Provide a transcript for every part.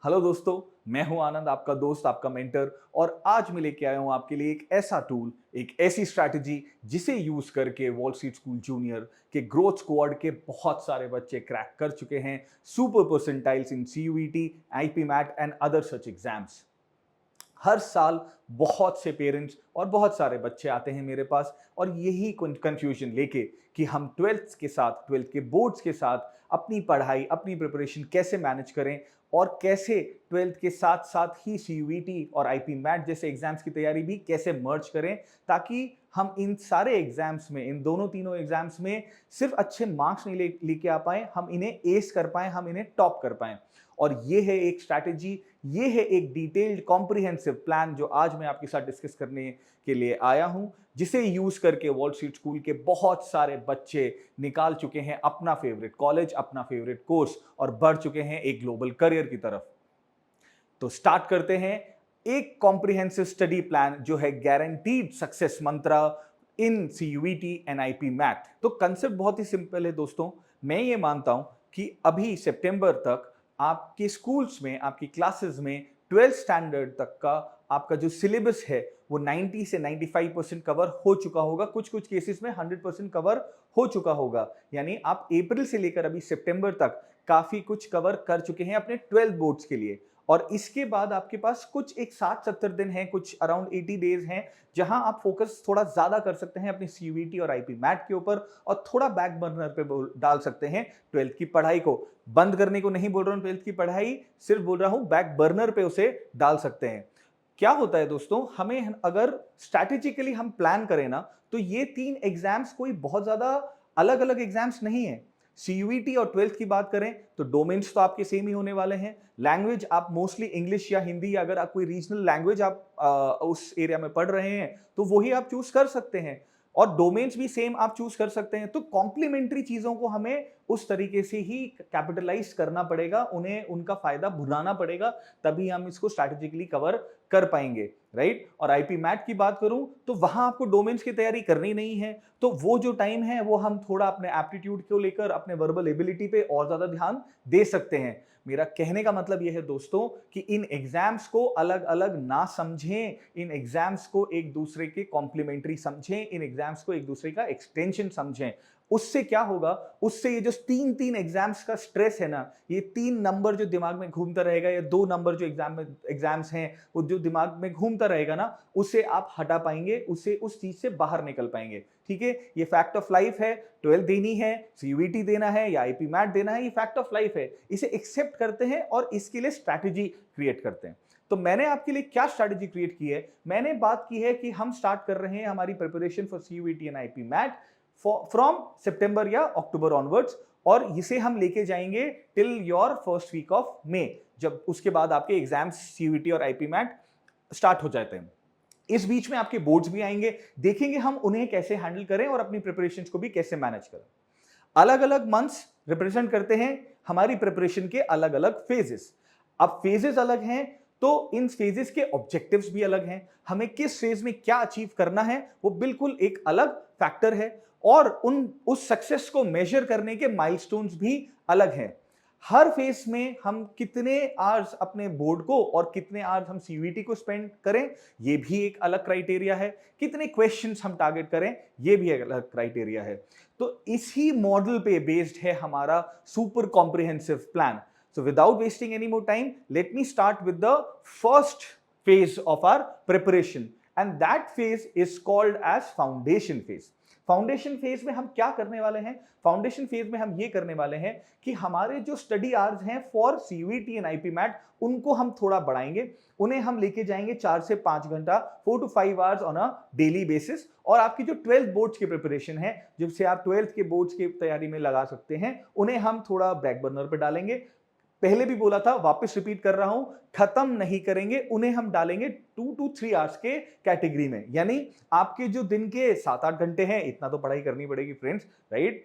Hello दोस्तों, मैं हूं आनंद, आपका दोस्त, आपका मेंटर। और आज मैं लेके आया हूं आपके लिए एक ऐसा टूल, एक ऐसी स्ट्रैटेजी जिसे यूज करके वॉल स्ट्रीट स्कूल जूनियर के ग्रोथ स्क्वाड के बहुत सारे बच्चे क्रैक कर चुके हैं super percentiles in CUET, IPMAT and other such exams. हर साल बहुत से पेरेंट्स और बहुत सारे बच्चे आते हैं मेरे पास और यही कंफ्यूजन लेके कि हम ट्वेल्थ के बोर्ड्स के साथ अपनी पढ़ाई, अपनी प्रिपरेशन कैसे मैनेज करें और कैसे ट्वेल्थ के साथ साथ ही सीयूईटी और आईपी मैट जैसे एग्जाम्स की तैयारी भी कैसे मर्ज करें, ताकि हम इन सारे एग्जाम्स में, इन दोनों तीनों एग्जाम्स में सिर्फ अच्छे मार्क्स नहीं लेके आ पाए, हम इन्हें एस कर पाए, हम इन्हें टॉप कर पाए। और ये है एक स्ट्रैटेजी, ये है एक डिटेल्ड कॉम्प्रिहेंसिव प्लान जो आज मैं आपके साथ डिस्कस करने के लिए आया हूं, जिसे यूज करके वॉल स्ट्रीट स्कूल के बहुत सारे बच्चे निकाल चुके हैं अपना फेवरेट कॉलेज, अपना फेवरेट कोर्स और बढ़ चुके हैं एक ग्लोबल करियर की तरफ। तो स्टार्ट करते हैं एक कॉम्प्रिहेंसिव स्टडी प्लान जो है गारंटीड सक्सेस मंत्र इन सीयूईटी एंड आईपी मैथ। तो कंसेप्ट बहुत ही सिंपल है दोस्तों। मैं ये मानता हूं कि अभी सितंबर तक आपके स्कूल्स में, आपकी क्लासेस में 12th स्टैंडर्ड तक का आपका जो सिलेबस है वो 90 से 95% कवर हो चुका होगा, कुछ कुछ केसेस में 100% कवर हो चुका होगा। यानी आप अप्रैल से लेकर अभी सितंबर तक काफी कुछ कवर कर चुके हैं अपने 12th बोर्ड्स के लिए। और इसके बाद आपके पास कुछ एक 60-70 दिन हैं, कुछ अराउंड 80 डेज हैं, जहां आप फोकस थोड़ा ज्यादा कर सकते हैं अपनी सीयूईटी और आईपी मैट के ऊपर और थोड़ा बैक बर्नर पे डाल सकते हैं ट्वेल्थ की पढ़ाई को। बंद करने को नहीं बोल रहा हूं ट्वेल्थ की पढ़ाई, सिर्फ बोल रहा हूं बैक बर्नर पे उसे डाल सकते हैं। क्या होता है दोस्तों, हमें अगर स्ट्रैटेजिकली हम प्लान करें ना, तो ये तीन एग्जाम्स कोई बहुत ज्यादा अलग अलग एग्जाम्स नहीं है। सीयूईटी और ट्वेल्थ की बात करें तो डोमेन्स तो आपके सेम ही होने वाले हैं। लैंग्वेज आप मोस्टली इंग्लिश या हिंदी, अगर आप कोई रीजनल लैंग्वेज आप उस एरिया में पढ़ रहे हैं तो वही आप चूज कर सकते हैं। और डोमेन्स भी सेम आप चूज कर सकते हैं। तो कॉम्प्लीमेंट्री चीजों को हमें उस तरीके से ही कैपिटलाइज करना पड़ेगा, उन्हें उनका फायदा भुनाना पड़ेगा, तभी हम इसको स्ट्रैटेजिकली कवर कर पाएंगे, राइट। और आईपी मैट की बात करूं तो वहां आपको डोमेन्स की तैयारी करनी नहीं है, तो वो जो टाइम है वो हम थोड़ा अपने एप्टीट्यूड को लेकर, अपने वर्बल एबिलिटी पे और ज्यादा ध्यान दे सकते हैं। मेरा कहने का मतलब यह है दोस्तों कि इन एग्जाम्स को अलग अलग ना समझें, इन एग्जाम्स को एक दूसरे के कॉम्प्लीमेंट्री समझें, इन एग्जाम्स को एक दूसरे का एक्सटेंशन समझें। उससे क्या होगा, उससे ये जो तीन तीन एग्जाम्स का स्ट्रेस है ना, ये 3 नंबर जो दिमाग में घूमता रहेगा, या 2 नंबर जो एग्जाम्स हैं वो जो दिमाग में घूमता रहेगा ना, उसे आप हटा पाएंगे, उसे उस चीज से बाहर निकल पाएंगे। ठीक है, ये फैक्ट ऑफ लाइफ है। 12 देनी है, सीयूईटी देना है या आईपी मैट देना है, ये फैक्ट ऑफ लाइफ है। इसे एक्सेप्ट करते हैं और इसके लिए स्ट्रैटेजी क्रिएट करते हैं। तो मैंने आपके लिए क्या स्ट्रैटेजी क्रिएट की है, मैंने बात की है कि हम स्टार्ट कर रहे हैं हमारी preparation for CUET and IPMAT from सितंबर या अक्टूबर ऑनवर्ड्स, और इसे हम लेके जाएंगे till your first week of May, जब उसके बाद आपके एग्जाम्स सीयूईटी और आईपी मैट स्टार्ट हो जाते हैं। इस बीच में आपके बोर्ड्स भी आएंगे, देखेंगे हम उन्हें कैसे हैंडल करें और अपनी प्रिपरेशंस को भी कैसे मैनेज करें। अलग अलग मंथ्स रिप्रेजेंट करते हैं हमारी प्रिपरेशन के अलग अलग फेजेस। अब फेजेस अलग हैं तो इन फेजेस के ऑब्जेक्टिव्स भी अलग हैं। हमें किस फेज में क्या अचीव करना है वो बिल्कुल एक अलग फैक्टर है, और उस सक्सेस को मेजर करने के माइलस्टोन्स भी अलग हैं। हर फेज में हम कितने आवर्स अपने बोर्ड को और कितने आवर्स हम सीयूईटी को स्पेंड करें, ये भी एक अलग क्राइटेरिया है। कितने क्वेश्चंस हम टारगेट करें, ये भी एक अलग क्राइटेरिया है। तो इसी मॉडल पे बेस्ड है हमारा super comprehensive plan. So without wasting any more time, let me start with the first phase of our preparation, and that phase is called as foundation phase. Foundation phase में हम क्या करने वाले हैं, foundation phase में हम ये करने वाले हैं कि हमारे जो स्टडी आवर्स हैं for CUET and IPMAT, उनको हम थोड़ा बढ़ाएंगे। उन्हें हम लेके जाएंगे 4 से 5 घंटा, 4 to 5 hours on a daily basis. और आपकी जो 12th बोर्ड्स की प्रिपरेशन है, जिससे आप 12th के बोर्ड्स की तैयारी में लगा सकते हैं, उन्हें हम थोड़ा बैक बर्नर पर डालेंगे। पहले भी बोला था, वापस रिपीट कर रहा हूं, खत्म नहीं करेंगे, उन्हें हम डालेंगे 2 to 3 आवर्स के कैटेगरी में। यानी आपके जो दिन के 7-8 घंटे हैं, इतना तो पढ़ाई करनी पड़ेगी फ्रेंड्स, राइट।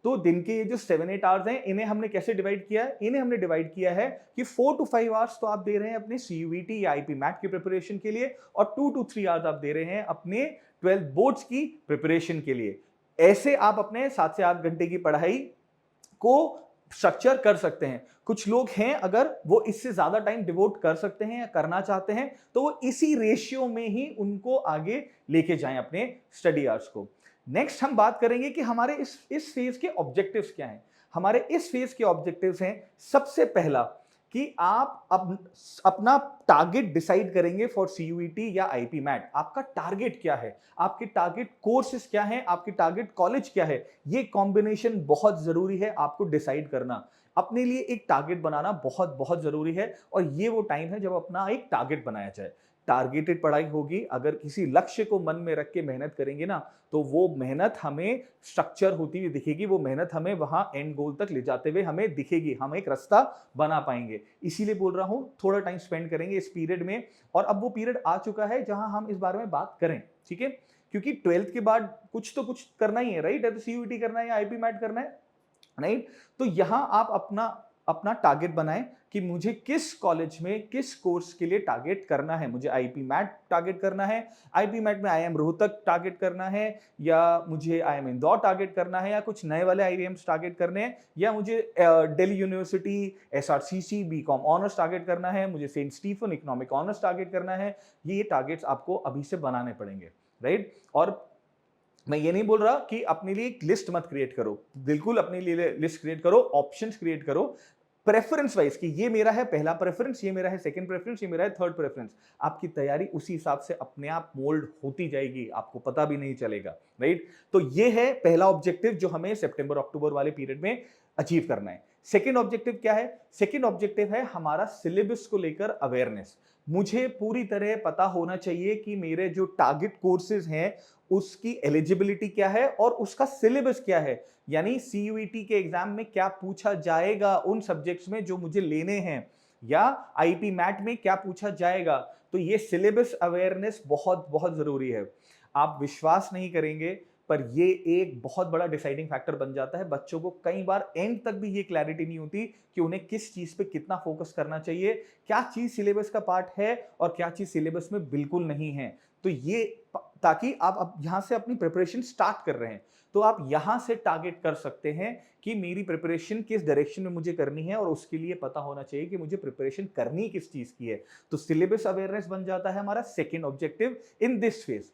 तो दिन के ये जो 7-8 आवर्स हैं, इन्हें हमने कैसे डिवाइड किया है, इन्हें हमने डिवाइड किया है कि 4 to 5 आवर्स तो आप दे रहे हैं अपने सीयूईटी या आईपी मैट की प्रिपरेशन के लिए, और 2 to 3 आवर्स आप दे रहे हैं अपने 12th बोर्ड्स की प्रिपरेशन के लिए। ऐसे आप अपने 7 से 8 घंटे की पढ़ाई को स्ट्रक्चर कर सकते हैं। कुछ लोग हैं अगर वो इससे ज्यादा टाइम डिवोट कर सकते हैं या करना चाहते हैं तो वो इसी रेशियो में ही उनको आगे लेके जाएं अपने स्टडी आवर्स को। नेक्स्ट हम बात करेंगे कि हमारे इस फेज के ऑब्जेक्टिव्स क्या हैं। हमारे इस फेज के ऑब्जेक्टिव्स हैं, सबसे पहला कि आप अपना टारगेट डिसाइड करेंगे फॉर सीयूईटी या आईपी मैट। आपका टारगेट क्या है, आपके टारगेट कोर्सेज क्या है, आपके टारगेट कॉलेज क्या है, ये कॉम्बिनेशन बहुत जरूरी है आपको डिसाइड करना। अपने लिए एक टारगेट बनाना बहुत बहुत जरूरी है और ये वो टाइम है जब अपना एक टारगेट बनाया जाए। टारगेटेड पढ़ाई होगी, अगर किसी लक्ष्य को मन में रख के मेहनत करेंगे ना तो वो मेहनत हमें स्ट्रक्चर होती हुई दिखेगी, वो मेहनत हमें वहां एंड गोल तक ले जाते हुए हमें दिखेगी, हम एक रास्ता बना पाएंगे। इसीलिए बोल रहा हूं थोड़ा टाइम स्पेंड करेंगे इस पीरियड में। और अब वो पीरियड आ चुका है जहां हम इस बारे में बात करें, ठीक है, क्योंकि 12th के बाद कुछ तो कुछ करना ही है, राइट? है तो सीयूईटी करना है या आईपी मैट करना है, राइट? तो यहां आप अपना अपना टारगेट बनाएं कि मुझे किस कॉलेज में किस कोर्स के लिए टारगेट करना है। मुझे आईपी मैट टारगेट करना है, आईपी मैट में आईएम रोहतक टारगेट करना है, या मुझे आईएम इंदौर टारगेट करना है, या कुछ नए वाले आईएम्स टारगेट करने हैं, या मुझे Delhi University SRCC BCom honours target करना है, मुझे Saint Stephen economic honours target करना है। ये टारगेट्स आपको अभी से बनाने पड़ेंगे, राइट? और मैं ये नहीं बोल रहा कि अपने लिए एक लिस्ट मत क्रिएट करो, बिल्कुल अपने लिए लिस्ट क्रिएट करो, ऑप्शंस क्रिएट करो प्रेफरेंस वाइज कि ये मेरा है पहला प्रेफरेंस, ये मेरा है सेकंड प्रेफरेंस, ये मेरा है थर्ड प्रेफरेंस। आपकी तैयारी उसी हिसाब से अपने आप मोल्ड होती जाएगी, आपको पता भी नहीं चलेगा, राइट? तो ये है पहला ऑब्जेक्टिव जो हमें सितंबर अक्टूबर वाले पीरियड में अचीव करना है। सेकंड ऑब्जेक्टिव क्या है? सेकंड ऑब्जेक्टिव है हमारा सिलेबस को लेकर अवेयरनेस। मुझे पूरी तरह पता होना चाहिए कि मेरे जो टारगेट कोर्सेज हैं उसकी एलिजिबिलिटी क्या है और उसका सिलेबस क्या है, यानी सीयूईटी के एग्जाम में क्या पूछा जाएगा उन सब्जेक्ट्स में जो मुझे लेने हैं, या आईपी मैट में क्या पूछा जाएगा। तो ये सिलेबस अवेयरनेस बहुत बहुत जरूरी है। आप विश्वास नहीं करेंगे पर ये एक बहुत बड़ा डिसाइडिंग फैक्टर बन जाता है। बच्चों को कई बार एंड तक भी ये क्लैरिटी नहीं होती कि उन्हें किस चीज पे कितना फोकस करना चाहिए, क्या चीज सिलेबस का पार्ट है और क्या चीज सिलेबस में बिल्कुल नहीं है। तो ये ताकि आप अब यहां से अपनी प्रिपरेशन स्टार्ट कर रहे हैं तो आप यहां से टारगेट कर सकते हैं कि मेरी प्रिपरेशन किस डायरेक्शन में मुझे करनी है, और उसके लिए पता होना चाहिए कि मुझे प्रिपरेशन करनी किस चीज की है। तो सिलेबस अवेयरनेस बन जाता है हमारा second objective in this phase.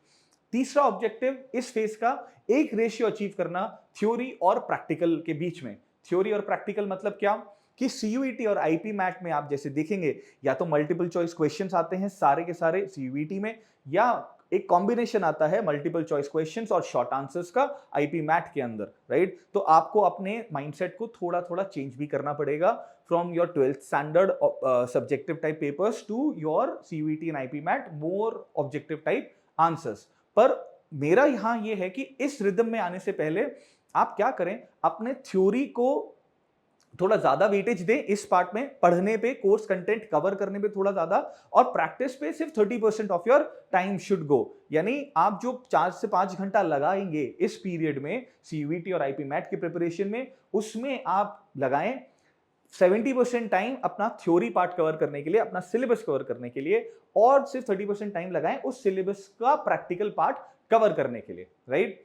तीसरा ऑब्जेक्टिव इस फेज का एक रेशियो अचीव करना थ्योरी और प्रैक्टिकल के बीच में। थ्योरी और प्रैक्टिकल मतलब क्या कि सीयूईटी और आईपी मैट में आप जैसे देखेंगे या तो मल्टीपल चॉइस क्वेश्चंस आते हैं सारे के सारे सीयूईटी में, या एक कॉम्बिनेशन आता है मल्टीपल चॉइस क्वेश्चंस और शॉर्ट आंसर्स का आईपी मैट के अंदर, राइट? तो आपको अपने माइंडसेट को थोड़ा थोड़ा चेंज भी करना पड़ेगा from your 12th standard subjective type papers to your CUET and IPMAT more objective type answers. पर मेरा यहां यह है कि इस रिदम में आने से पहले आप क्या करें, अपने थ्योरी को थोड़ा ज्यादा वेटेज दें इस पार्ट में, पढ़ने पे, कोर्स कंटेंट कवर करने पे थोड़ा ज्यादा, और प्रैक्टिस पे सिर्फ 30% of your time should go. यानी आप जो 4 से 5 घंटा लगाएंगे इस पीरियड में सीयूईटी और आईपी मैट की प्रिपरेशन में, उसमें आप लगाएं 70% टाइम अपना थ्योरी पार्ट कवर करने के लिए, अपना सिलेबस कवर करने के लिए, और सिर्फ 30% टाइम लगाएं उस सिलेबस का प्रैक्टिकल पार्ट कवर करने के लिए, राइट?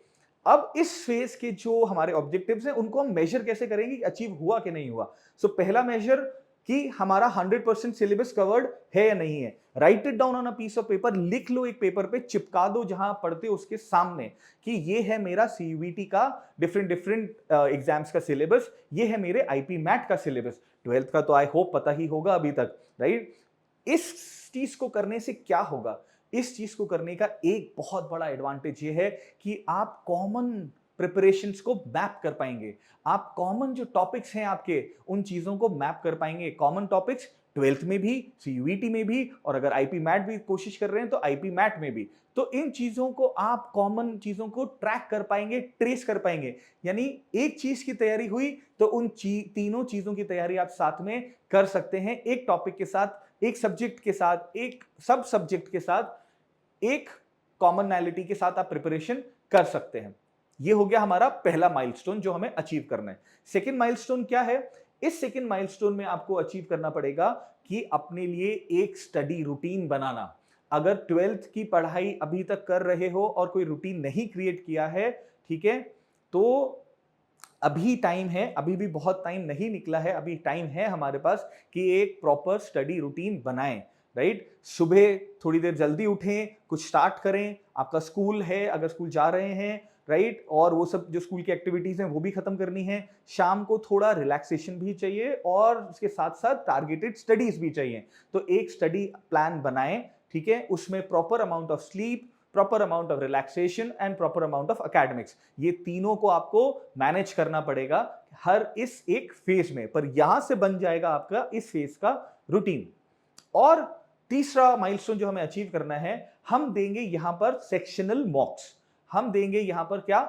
अब इस फेज के जो हमारे ऑब्जेक्टिव्स हैं उनको हम मेजर कैसे करेंगे कि अचीव हुआ कि नहीं हुआ। सो पहला मेजर कि हमारा 100% सिलेबस कवर्ड है या नहीं है। Write it down on a piece of paper, लिख लो एक पेपर पे, चिपका दो जहां पढ़ते हो उसके सामने कि ये है मेरा सीयूईटी का डिफरेंट डिफरेंट एग्जाम्स का सिलेबस, ये है मेरे आईपी मैट का सिलेबस। 12th का तो आई होप पता ही होगा अभी तक, राइट? इस चीज को करने से क्या होगा, इस चीज को करने का एक बहुत बड़ा एडवांटेज ये है कि आप कॉमन प्रिपरेशंस को मैप कर पाएंगे। आप कॉमन जो टॉपिक्स हैं आपके, उन चीजों को मैप कर पाएंगे। कॉमन टॉपिक्स 12th में भी, सीयूईटी में भी, और अगर आईपी मैट भी कोशिश कर रहे हैं तो आईपी मैट में भी। तो इन चीजों को आप कॉमन चीजों को ट्रैक कर पाएंगे, ट्रेस कर पाएंगे। यानी एक चीज की तैयारी हुई तो उन तीनों चीजों की तैयारी आप साथ में कर सकते हैं, एक टॉपिक के साथ, एक सब्जेक्ट के साथ, एक सब सब्जेक्ट के साथ, एक कॉमनैलिटी के साथ आप प्रिपरेशन कर सकते हैं। ये हो गया हमारा पहला माइलस्टोन जो हमें अचीव करना है। सेकंड माइलस्टोन क्या है? इस सेकंड माइलस्टोन में आपको अचीव करना पड़ेगा कि अपने लिए एक स्टडी रूटीन बनाना। अगर 12th की पढ़ाई अभी तक कर रहे हो और कोई रूटीन नहीं क्रिएट किया है, ठीक है, तो अभी टाइम है, अभी भी बहुत टाइम नहीं निकला है, अभी टाइम है हमारे पास कि एक प्रॉपर स्टडी रूटीन बनाएं, राइट? सुबह थोड़ी देर जल्दी उठें, कुछ स्टार्ट करें, आपका स्कूल है, अगर स्कूल जा रहे हैं, राइट? और वो सब जो स्कूल की एक्टिविटीज हैं वो भी खत्म करनी है। शाम को थोड़ा रिलैक्सेशन भी चाहिए और उसके साथ साथ टारगेटेड स्टडीज भी चाहिए। तो एक स्टडी प्लान बनाएं, ठीक है? उसमें proper amount of sleep, proper amount of relaxation and proper amount of academics, ये तीनों को आपको मैनेज करना पड़ेगा हर इस एक फेज में। पर यहां से बन जाएगा आपका इस फेज का रूटीन। और तीसरा माइलस्टोन जो हमें अचीव करना है, हम देंगे यहां पर सेक्शनल मॉक्स। हम देंगे यहां पर क्या,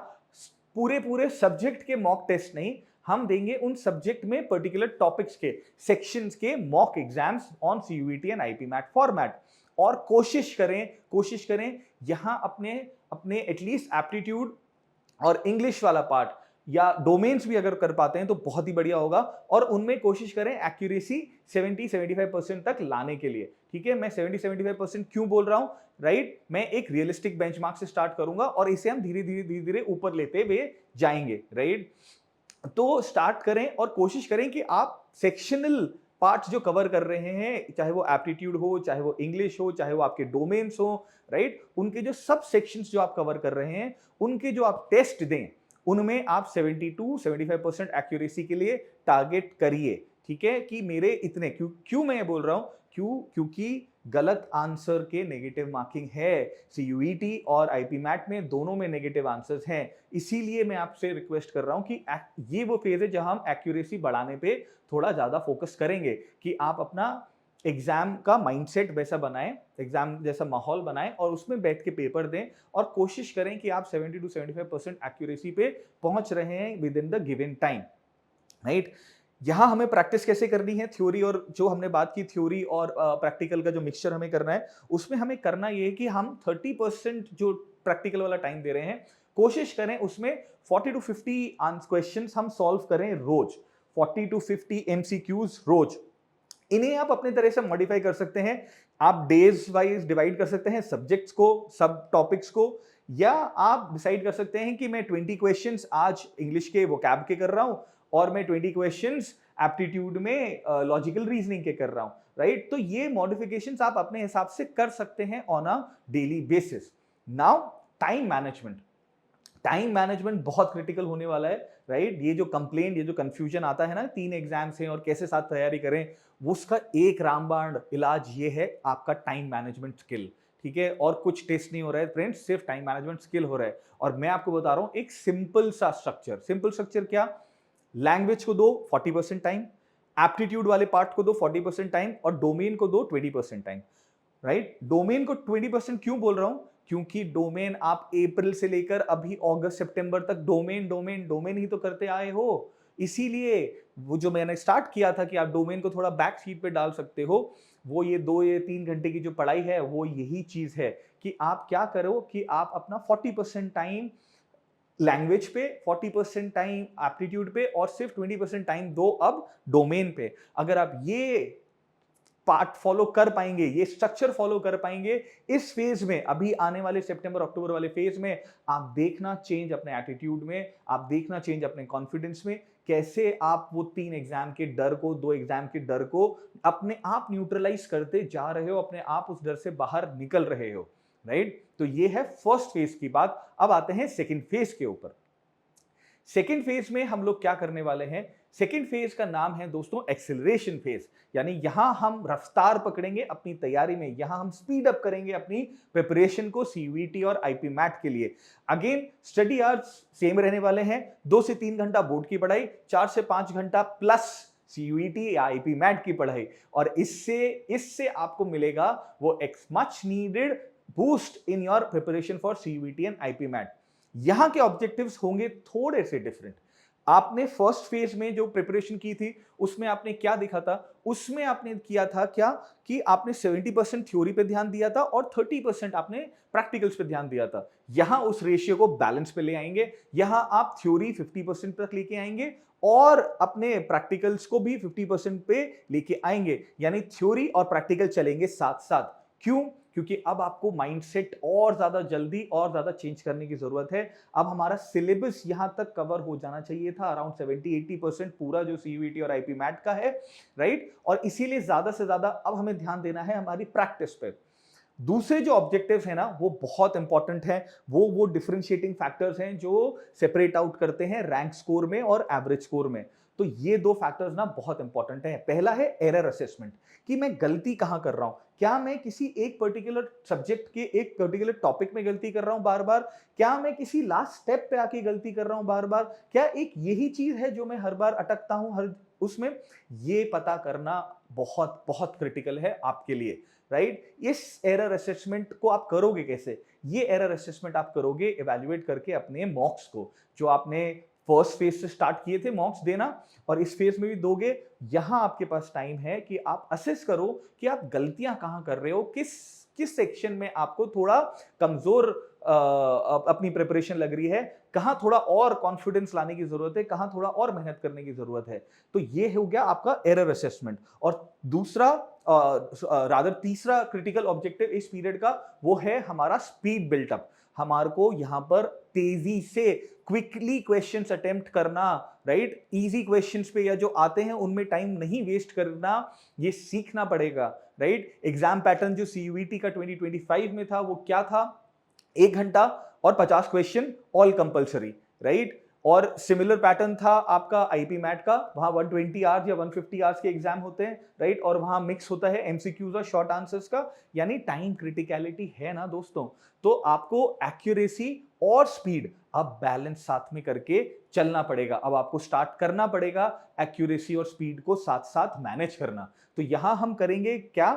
पूरे पूरे सब्जेक्ट के मॉक टेस्ट नहीं, हम देंगे उन सब्जेक्ट में पर्टिकुलर टॉपिक्स के, सेक्शंस के mock exams on CUET and IPMAT format. और कोशिश करें यहां अपने अपने एटलीस्ट एप्टीट्यूड और इंग्लिश वाला पार्ट या डोमेन्स भी अगर कर पाते हैं तो बहुत ही बढ़िया होगा। और उनमें कोशिश करें एक्यूरेसी 70-75% तक लाने के लिए, ठीक है? मैं 70-75% क्यों बोल रहा हूं, राइट? मैं एक रियलिस्टिक बेंचमार्क से स्टार्ट करूंगा और इसे हम धीरे धीरे ऊपर लेते हुए जाएंगे, राइट? तो स्टार्ट करें और कोशिश करें कि आप सेक्शनल पार्ट्स जो कवर कर रहे हैं, चाहे वो एप्टीट्यूड हो, चाहे वो इंग्लिश हो, चाहे वो आपके डोमेन्स हो, राइट? उनके जो सब सेक्शंस जो आप कवर कर रहे हैं, उनके जो आप टेस्ट दें, उनमें आप 72-75% एक्यूरेसी के लिए टारगेट करिए, ठीक है? कि मेरे इतने क्यों मैं ये बोल रहा हूं, क्योंकि गलत आंसर के नेगेटिव मार्किंग है। सीयूईटी और आईपीमैट में दोनों में नेगेटिव आंसर्स हैं। इसीलिए मैं आपसे रिक्वेस्ट कर रहा हूं कि ये वो फेज है जहां हम एक्यूरेसी बढ़ाने पे थोड़ा ज्यादा फोकस करेंगे, कि आप अपना एग्जाम का माइंडसेट वैसा बनाएं, एग्जाम जैसा माहौल बनाएं और उसमें बैठ के पेपर दें। और कोशिश करें कि आप 70-75% एक्यूरेसी पे पहुंच रहे हैं with in the given time, right? यहां हमें प्रैक्टिस कैसे करनी है, थ्योरी और जो हमने बात की, थ्योरी और प्रैक्टिकल का जो मिक्सचर हमें करना है, उसमें हमें करना ये है कि हम 30% जो प्रैक्टिकल वाला टाइम दे रहे हैं, कोशिश करें उसमें 40-50 क्वेश्चंस हम सॉल्व करें रोज, 40-50 एमसीक्यूज रोज। इन्हें आप अपने तरह से मॉडिफाई कर सकते हैं, आप डेज वाइज डिवाइड कर सकते हैं सब्जेक्ट्स को, सब टॉपिक्स को, या आप डिसाइड कर सकते हैं कि मैं 20 क्वेश्चंस आज इंग्लिश के वोकैब के कर रहा हूं और मैं 20 क्वेश्चंस एप्टीट्यूड में लॉजिकल रीजनिंग के कर रहा हूं, राइट? तो ये मॉडिफिकेशंस आप अपने हिसाब से कर सकते हैं on a daily basis. Now time management बहुत क्रिटिकल होने वाला है, राइट? ये जो कंप्लेंट, ये जो कंफ्यूजन आता है ना, 3 एग्जाम्स हैं और कैसे साथ तैयारी करें, वो उसका एक रामबाण इलाज ये है आपका टाइम मैनेजमेंट स्किल, ठीक है? और कुछ टेस्ट नहीं हो रहा है फ्रेंड्स, सिर्फ टाइम मैनेजमेंट स्किल हो रहा है। और मैं आपको बता रहा हूं एक सिंपल स्ट्रक्चर क्या, लैंग्वेज को दो 40% टाइम, एप्टीट्यूड वाले पार्ट को दो 40% टाइम और डोमेन को दो 20% टाइम, राइट? डोमेन को 20% क्यों बोल रहा हूं, क्योंकि डोमेन आप अप्रैल से लेकर अभी अगस्त सितंबर तक डोमेन ही तो करते आए हो। इसीलिए वो जो मैंने स्टार्ट किया था कि आप डोमेन को थोड़ा बैक सीट पे डाल सकते हो, वो ये 2 या 3 घंटे की जो पढ़ाई है वो यही चीज है कि आप क्या करो कि आप अपना 40% टाइम लैंग्वेज पे, 40% टाइम एप्टीट्यूड पे और सिर्फ 20% टाइम दो अब डोमेन पे। अगर आप ये पार्ट फॉलो कर पाएंगे, ये स्ट्रक्चर फॉलो कर पाएंगे इस फेज में, अभी आने वाले सितंबर अक्टूबर वाले फेज में, आप देखना चेंज अपने एटीट्यूड में, आप देखना चेंज अपने कॉन्फिडेंस में, कैसे आप वो 3 एग्जाम के डर को, 2 एग्जाम के डर को अपने आप न्यूट्रलाइज करते जा रहे हो, अपने आप उस डर से बाहर निकल रहे हो, राइट? तो ये है फर्स्ट फेज की बात। अब आते हैं सेकेंड फेज के ऊपर। सेकेंड फेज में हम लोग क्या करने वाले हैं, सेकेंड फेज का नाम है दोस्तों एक्सेलरेशन फेज। यानी यहां हम रफ्तार पकड़ेंगे अपनी तैयारी में, यहां हम स्पीड अप करेंगे अपनी प्रिपरेशन को सीयूईटी और आईपी मैट के लिए। अगेन स्टडी आवर्स सेम रहने वाले हैं, 2 से 3 घंटा बोर्ड की पढ़ाई, 4 से 5 घंटा प्लस सीयूईटी या आईपी मैट की पढ़ाई। और इससे इससे आपको मिलेगा वो much needed boost in your preparation for CUET and IPMAT. यहां के ऑब्जेक्टिव्स होंगे थोड़े से डिफरेंट। आपने फर्स्ट फेज में जो प्रिपरेशन की थी उसमें आपने क्या देखा था, उसमें आपने किया था क्या कि आपने 70% थ्योरी पे ध्यान दिया था और 30% आपने प्रैक्टिकल्स पे ध्यान दिया था। यहां उस रेशियो को बैलेंस पे ले आएंगे, यहां आप थ्योरी 50% तक लेके आएंगे और अपने प्रैक्टिकल्स को भी 50% पे लेके आएंगे, यानी थ्योरी और प्रैक्टिकल चलेंगे साथ साथ। क्यों? क्योंकि अब आपको माइंडसेट और ज्यादा जल्दी और ज्यादा चेंज करने की जरूरत है। अब हमारा सिलेबस यहां तक कवर हो जाना चाहिए था, अराउंड 70-80% पूरा जो सीयूईटी और आईपी मैट का है, राइट। और इसीलिए ज्यादा से ज्यादा अब हमें ध्यान देना है हमारी प्रैक्टिस पे। दूसरे जो ऑब्जेक्टिव्स है ना वो बहुत इंपॉर्टेंट है, वो डिफरेंशिएटिंग फैक्टर्स हैं जो सेपरेट आउट करते हैं रैंक स्कोर में और एवरेज स्कोर में। तो ये दो फैक्टर्स ना बहुत इंपॉर्टेंट है। पहला है एरर असेसमेंट, कि मैं गलती कहां कर रहा हूं, क्या मैं किसी एक पर्टिकुलर सब्जेक्ट के एक पर्टिकुलर टॉपिक में गलती कर रहा हूं बार बार, क्या मैं किसी लास्ट स्टेप पे आके गलती कर रहा हूं बार बार, क्या एक यही चीज है जो मैं हर बार अटकता हूं हर उसमें। ये पता करना बहुत बहुत क्रिटिकल है आपके लिए, राइट। इस एरर असेसमेंट को आप करोगे कैसे? ये एरर असेसमेंट आप करोगे इवैल्यूएट करके अपने मॉक्स को, जो आपने फर्स्ट फेज से स्टार्ट किए थे मॉक्स देना, और इस फेज में भी दोगे। यहां आपके पास टाइम है कि आप असेस करो कि आप गलतियां कहां कर रहे हो, किस किस सेक्शन में आपको थोड़ा कमजोर अपनी प्रिपरेशन लग रही है, कहां थोड़ा और कॉन्फिडेंस लाने की जरूरत है, कहां थोड़ा और मेहनत करने की जरूरत है। तो ये हो गया आपका एरर असेसमेंट। और दूसरा रादर तीसरा क्रिटिकल ऑब्जेक्टिव इस पीरियड का वो है हमारा स्पीड बिल्टअप। हमारे को यहां पर तेजी से क्विकली क्वेश्चंस अटेम्प्ट करना, राइट। इजी क्वेश्चंस पे या जो आते हैं उनमें टाइम नहीं वेस्ट करना, ये सीखना पड़ेगा, राइट। एग्जाम पैटर्न जो सीयूईटी का 2025 में था वो क्या था? 1 घंटा और 50 क्वेश्चन ऑल कंपलसरी, राइट। और सिमिलर पैटर्न था आपका आईपी मैट का, वहां 120 आवर्स या 150 आवर्स के एग्जाम होते हैं, राइट। और वहां मिक्स होता है एमसीक्यूज और शॉर्ट आंसर्स का, यानी टाइम क्रिटिकलिटी है ना दोस्तों। तो आपको एक्यूरेसी और स्पीड अब बैलेंस साथ में करके चलना पड़ेगा। अब आपको स्टार्ट करना पड़ेगा एक्यूरेसी और स्पीड को साथ साथ मैनेज करना। तो यहां हम करेंगे क्या,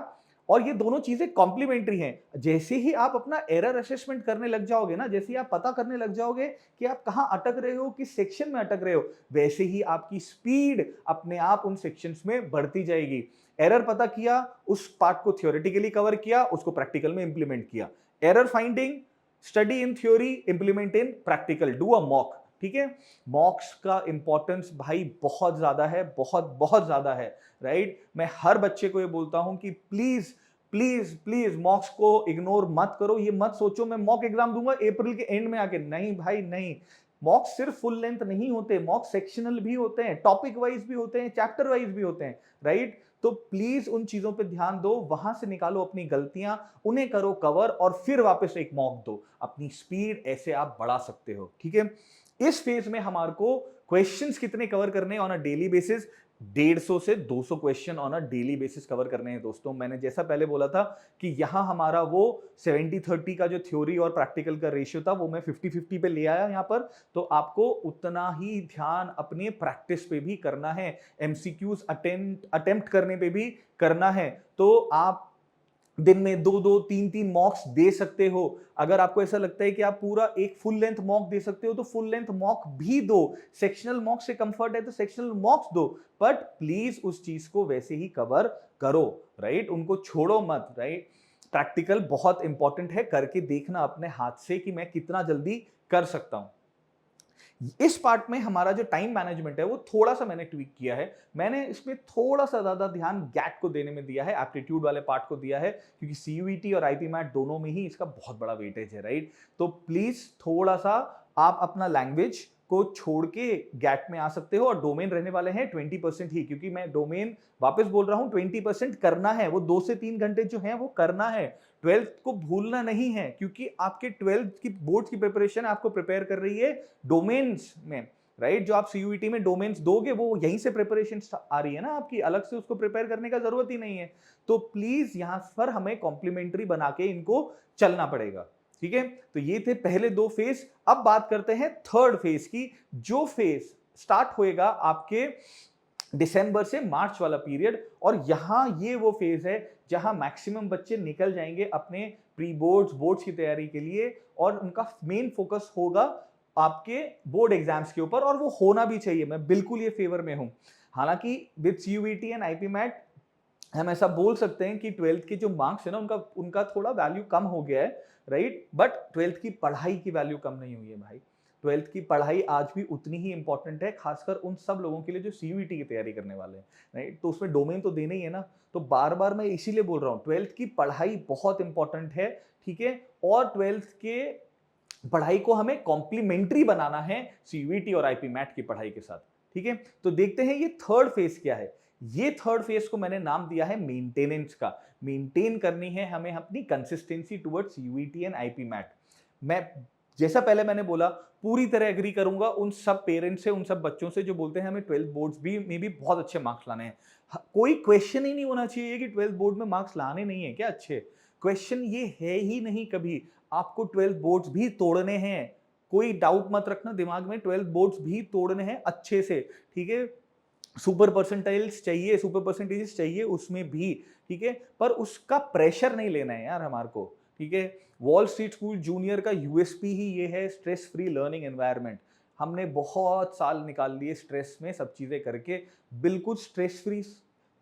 और ये दोनों चीजें कॉम्प्लीमेंट्री हैं। जैसे ही आप अपना एरर असेसमेंट करने लग जाओगे ना, जैसे ही आप पता करने लग जाओगे कि आप कहां अटक रहे हो, किस सेक्शन में अटक रहे हो, वैसे ही आपकी स्पीड अपने आप उन सेक्शंस में बढ़ती जाएगी। एरर पता किया, उस पार्ट को थ्योरेटिकली कवर किया, उसको प्रैक्टिकल में इंप्लीमेंट किया। Error finding, study in theory, implement in practical, do a mock. ठीक है, मॉक्स का इंपॉर्टेंस भाई बहुत ज्यादा है, बहुत बहुत ज्यादा है, राइट। मैं हर बच्चे को ये बोलता हूं कि प्लीज प्लीज प्लीज मॉक्स को इग्नोर मत करो। ये मत सोचो मैं मॉक एग्जाम दूंगा अप्रैल के एंड में आके, नहीं भाई नहीं। मॉक सिर्फ फुल लेंथ नहीं होते, मॉक सेक्शनल भी होते हैं, टॉपिक वाइज भी होते हैं, चैप्टर वाइज भी होते हैं, राइट। तो प्लीज उन चीजों पे ध्यान दो, वहां से निकालो अपनी गलतियां, उन्हें करो कवर, और फिर वापस एक मॉक दो। अपनी स्पीड ऐसे आप बढ़ा सकते हो, ठीक है। इस फेज में हमारे को क्वेश्चंस कितने कवर करने ऑन अ डेली बेसिस? 150 से 200 question on a daily basis cover करने हैं दोस्तों। मैंने जैसा पहले बोला था कि यहां हमारा वो 70-30 का जो थ्योरी और प्रैक्टिकल का रेशियो था वो मैं 50-50 पे ले आया यहां पर। तो आपको उतना ही ध्यान अपने प्रैक्टिस पे भी करना है, एमसीक्यूज अटेम्प्ट करने पे भी करना है। तो आप दिन में 2-2, 3-3 मॉक्स दे सकते हो। अगर आपको ऐसा लगता है कि आप पूरा एक फुल लेंथ मॉक दे सकते हो तो फुल लेंथ मॉक भी दो। सेक्शनल मॉक से कंफर्ट है तो सेक्शनल मॉक्स दो, बट प्लीज उस चीज को वैसे ही कवर करो, राइट। उनको छोड़ो मत, राइट। प्रैक्टिकल बहुत इंपॉर्टेंट है, करके देखना अपने हाथ से कि मैं कितना जल्दी कर सकता हूं। इस पार्ट में हमारा जो टाइम मैनेजमेंट है वो थोड़ा सा मैंने ट्वीक किया है। मैंने इसमें थोड़ा सा ज्यादा ध्यान गैट को देने में दिया है, एप्टीट्यूड वाले पार्ट को दिया है, क्योंकि सीयूईटी और आईपी मैट दोनों में ही इसका बहुत बड़ा वेटेज है, राइट। तो प्लीज थोड़ा सा आप अपना लैंग्वेज को छोड़ के गैट में आ सकते हो, और डोमेन रहने वाले हैं 20% ही, क्योंकि मैं डोमेन वापस बोल रहा हूं 20% करना है, वो 2 से 3 घंटे जो है वो करना है। 12th को भूलना नहीं है, क्योंकि आपके 12th की बोर्ड की प्रिपरेशन आपको प्रिपेयर कर रही है डोमेन्स में, राइट। जो आप सीयूईटी में डोमेन्स दोगे वो यहीं से प्रिपरेशन आ रही है ना आपकी, अलग से उसको प्रिपेयर करने का जरूरत ही नहीं है। तो प्लीज यहां पर हमें कॉम्प्लीमेंट्री बना के इनको चलना पड़ेगा, ठीक है। तो ये थे पहले 2 फेज। अब बात करते हैं थर्ड फेज की, जो फेज स्टार्ट होएगा आपके दिसंबर से मार्च वाला पीरियड। और यहां ये वो फेज है जहां मैक्सिमम बच्चे निकल जाएंगे अपने प्री बोर्ड्स बोर्ड्स की तैयारी के लिए, और उनका मेन फोकस होगा आपके बोर्ड एग्जाम्स के ऊपर, और वो होना भी चाहिए। मैं बिल्कुल ये फेवर में हूं। हालांकि with CUET and IPMAT हम ऐसा बोल सकते हैं कि 12th के जो मार्क्स है ना उनका उनका थोड़ा वैल्यू कम हो गया है, राइट। बट 12th की पढ़ाई की वैल्यू कम नहीं हुई है भाई। ट्वेल्थ की पढ़ाई आज भी उतनी ही इंपॉर्टेंट है, खासकर उन सब लोगों के लिए जो सीयूईटी की तैयारी करने वाले हैं, राइट? तो उसमें डोमेन तो देना ही है ना। तो बार बार मैं इसीलिए बोल रहा हूँ, ट्वेल्थ की पढ़ाई बहुत इंपॉर्टेंट है, ठीक है। और ट्वेल्थ के पढ़ाई को हमें कॉम्प्लीमेंट्री बनाना है सीयूईटी और आईपी मैट की पढ़ाई के साथ, ठीक है। तो देखते हैं ये थर्ड फेज क्या है। ये थर्ड फेज को मैंने नाम दिया है मेंटेनेंस का। मेंटेन करनी है हमें अपनी consistency towards CUET and IPMAT. मैं जैसा पहले मैंने बोला, पूरी तरह एग्री करूंगा उन सब पेरेंट्स से, उन सब बच्चों से जो बोलते हैं हमें 12th बोर्ड्स भी में भी बहुत अच्छे मार्क्स लाने हैं। कोई क्वेश्चन ही नहीं होना चाहिए कि 12th बोर्ड में मार्क्स लाने नहीं है क्या अच्छे। क्वेश्चन ये है ही नहीं कभी। आपको 12th बोर्ड्स भी तोड़ने हैं, कोई डाउट मत रखना दिमाग में, 12th बोर्ड्स भी तोड़ने हैं अच्छे से, ठीक है। सुपर परसेंटाइल्स चाहिए, सुपर परसेंटेजेस चाहिए उसमें भी, ठीक है। पर उसका प्रेशर नहीं लेना है यार हमारे को, ठीक है। वॉल स्ट्रीट स्कूल जूनियर का यूएसपी ही ये है, स्ट्रेस फ्री लर्निंग एनवायरनमेंट। हमने बहुत साल निकाल लिए स्ट्रेस में सब चीजें करके, बिल्कुल स्ट्रेस फ्री।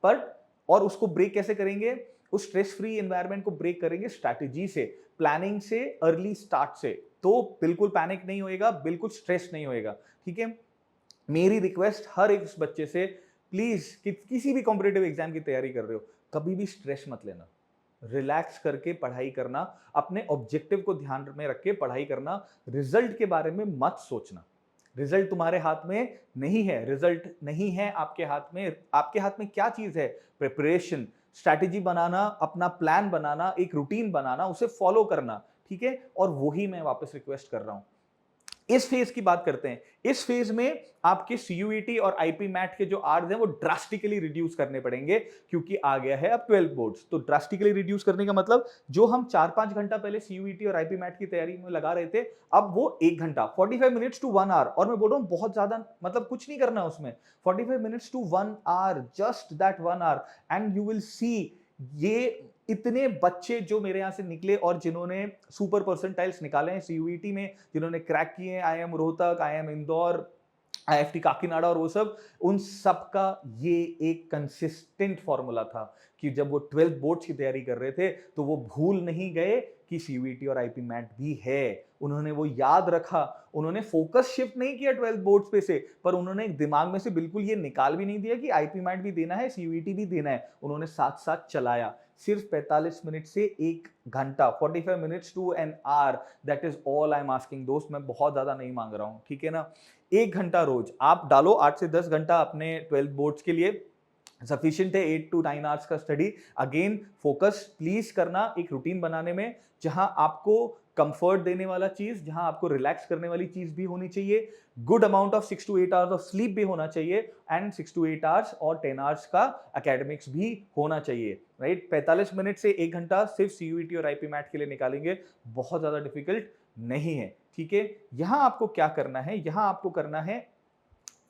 पर और उसको ब्रेक कैसे करेंगे? उस स्ट्रेस फ्री एनवायरनमेंट को ब्रेक करेंगे स्ट्रैटेजी से, प्लानिंग से, अर्ली स्टार्ट से। तो बिल्कुल पैनिक नहीं होएगा, बिल्कुल स्ट्रेस नहीं होएगा, ठीक है। मेरी रिक्वेस्ट हर एक बच्चे से, प्लीज किसी भी कॉम्पिटेटिव एग्जाम की तैयारी कर रहे हो, कभी भी स्ट्रेस मत लेना। रिलैक्स करके पढ़ाई करना, अपने ऑब्जेक्टिव को ध्यान में रख के पढ़ाई करना। रिजल्ट के बारे में मत सोचना। रिजल्ट तुम्हारे हाथ में नहीं है, रिजल्ट नहीं है आपके हाथ में। आपके हाथ में क्या चीज है? प्रिपरेशन, स्ट्रैटेजी बनाना, अपना प्लान बनाना, एक रूटीन बनाना, उसे फॉलो करना, ठीक है। और वही मैं वापस रिक्वेस्ट कर रहा हूं। इस फेज की बात करते हैं। इस फेज में आपके सीयूईटी और आईपी मैट के जो आर्स हैं वो ड्रास्टिकली रिड्यूस करने पड़ेंगे, क्योंकि आ गया है अब 12 बोर्ड्स। तो ड्रास्टिकली रिड्यूस करने का मतलब, जो हम 4-5 घंटा पहले सीयूईटी और आईपी मैट की तैयारी में लगा रहे थे, अब वो 1 घंटा, 45 मिनट्स टू 1 आवर। और मैं बोल रहा हूं बहुत ज्यादा, मतलब कुछ नहीं करना उसमें, 45 minutes to 1 hour, just that 1 hour, and you will see. ये इतने बच्चे जो मेरे यहां से निकले और जिन्होंने सुपर परसेंटाइल्स निकाले हैं सीयूईटी में, जिन्होंने क्रैक किए हैं, IIM Rohtak, IIM Indore, IIFT Kakinada और वो सब, उन सब का ये एक कंसिस्टेंट फॉर्मूला था कि जब वो 12th बोर्ड्स की तैयारी कर रहे थे तो वो भूल नहीं गए कि सीयूईटी और आईपी मैट भी है। उन्होंने वो याद रखा, उन्होंने फोकस शिफ्ट नहीं किया 12th बोर्ड्स पे से, पर उन्होंने दिमाग में से बिल्कुल ये निकाल भी नहीं दिया कि आईपी मैट भी देना है, सीयूईटी भी देना है। उन्होंने साथ साथ चलाया। सिर्फ 45 मिनट से 1 घंटा, 45 minutes to an hour, that is all I am asking दोस्त। मैं बहुत ज्यादा नहीं मांग रहा हूं, ठीक है ना। 1 घंटा रोज आप डालो, 8 से 10 घंटा अपने 12th बोर्ड्स के लिए सफिशिएंट है। 8 to 9 आवर्स का स्टडी। अगेन फोकस प्लीज करना एक रूटीन बनाने में, जहां आपको कंफर्ट देने वाला चीज, जहां आपको रिलैक्स करने वाली चीज भी होनी चाहिए। Good amount of 6 to 8 hours of sleep भी होना चाहिए, एंड 6 to 8 आवर्स और 10 आवर्स का एकेडमिक्स भी होना चाहिए, राइट। 45 मिनट से 1 घंटा सिर्फ सीयूईटी और आईपी मैट के लिए निकालेंगे, बहुत ज्यादा डिफिकल्ट नहीं है, ठीक है। यहां आपको क्या करना है? यहां आपको करना है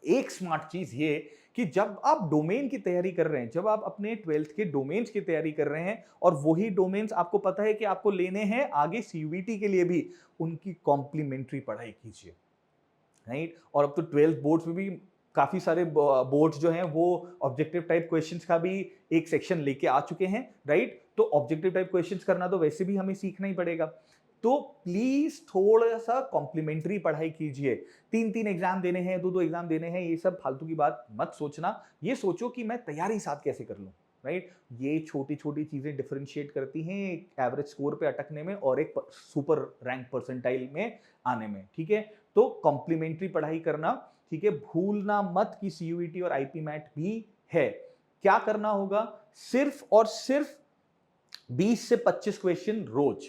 एक स्मार्ट चीज ये, कि जब आप डोमेन की तैयारी कर रहे हैं, जब आप अपने 12th के डोमेन्स की तैयारी कर रहे हैं, और वही डोमेन्स आपको पता है कि आपको लेने हैं आगे सीयूईटी के लिए भी, उनकी कॉम्प्लीमेंट्री पढ़ाई कीजिए, राइट। और अब तो 12th बोर्ड्स में भी काफी सारे बोर्ड्स जो हैं वो ऑब्जेक्टिव टाइप क्वेश्चंस का भी एक सेक्शन लेके आ चुके हैं, राइट। तो ऑब्जेक्टिव टाइप क्वेश्चंस करना तो वैसे भी हमें सीखना ही पड़ेगा। तो प्लीज थोड़ा सा कॉम्प्लीमेंट्री पढ़ाई कीजिए। 3-3 एग्जाम देने हैं, 2-2 एग्जाम देने हैं, ये सब फालतू की बात मत सोचना। ये सोचो कि मैं तैयारी साथ कैसे कर लूं, राइट। ये छोटी छोटी चीजें डिफरेंशिएट करती हैं एक एवरेज स्कोर पे अटकने में और एक सुपर रैंक परसेंटाइल में आने में, ठीक है। तो कॉम्प्लीमेंट्री पढ़ाई करना, ठीक है। भूलना मत कि सीयूईटी और आईपी मैट भी है। क्या करना होगा? सिर्फ और सिर्फ 20 से 25 क्वेश्चन रोज,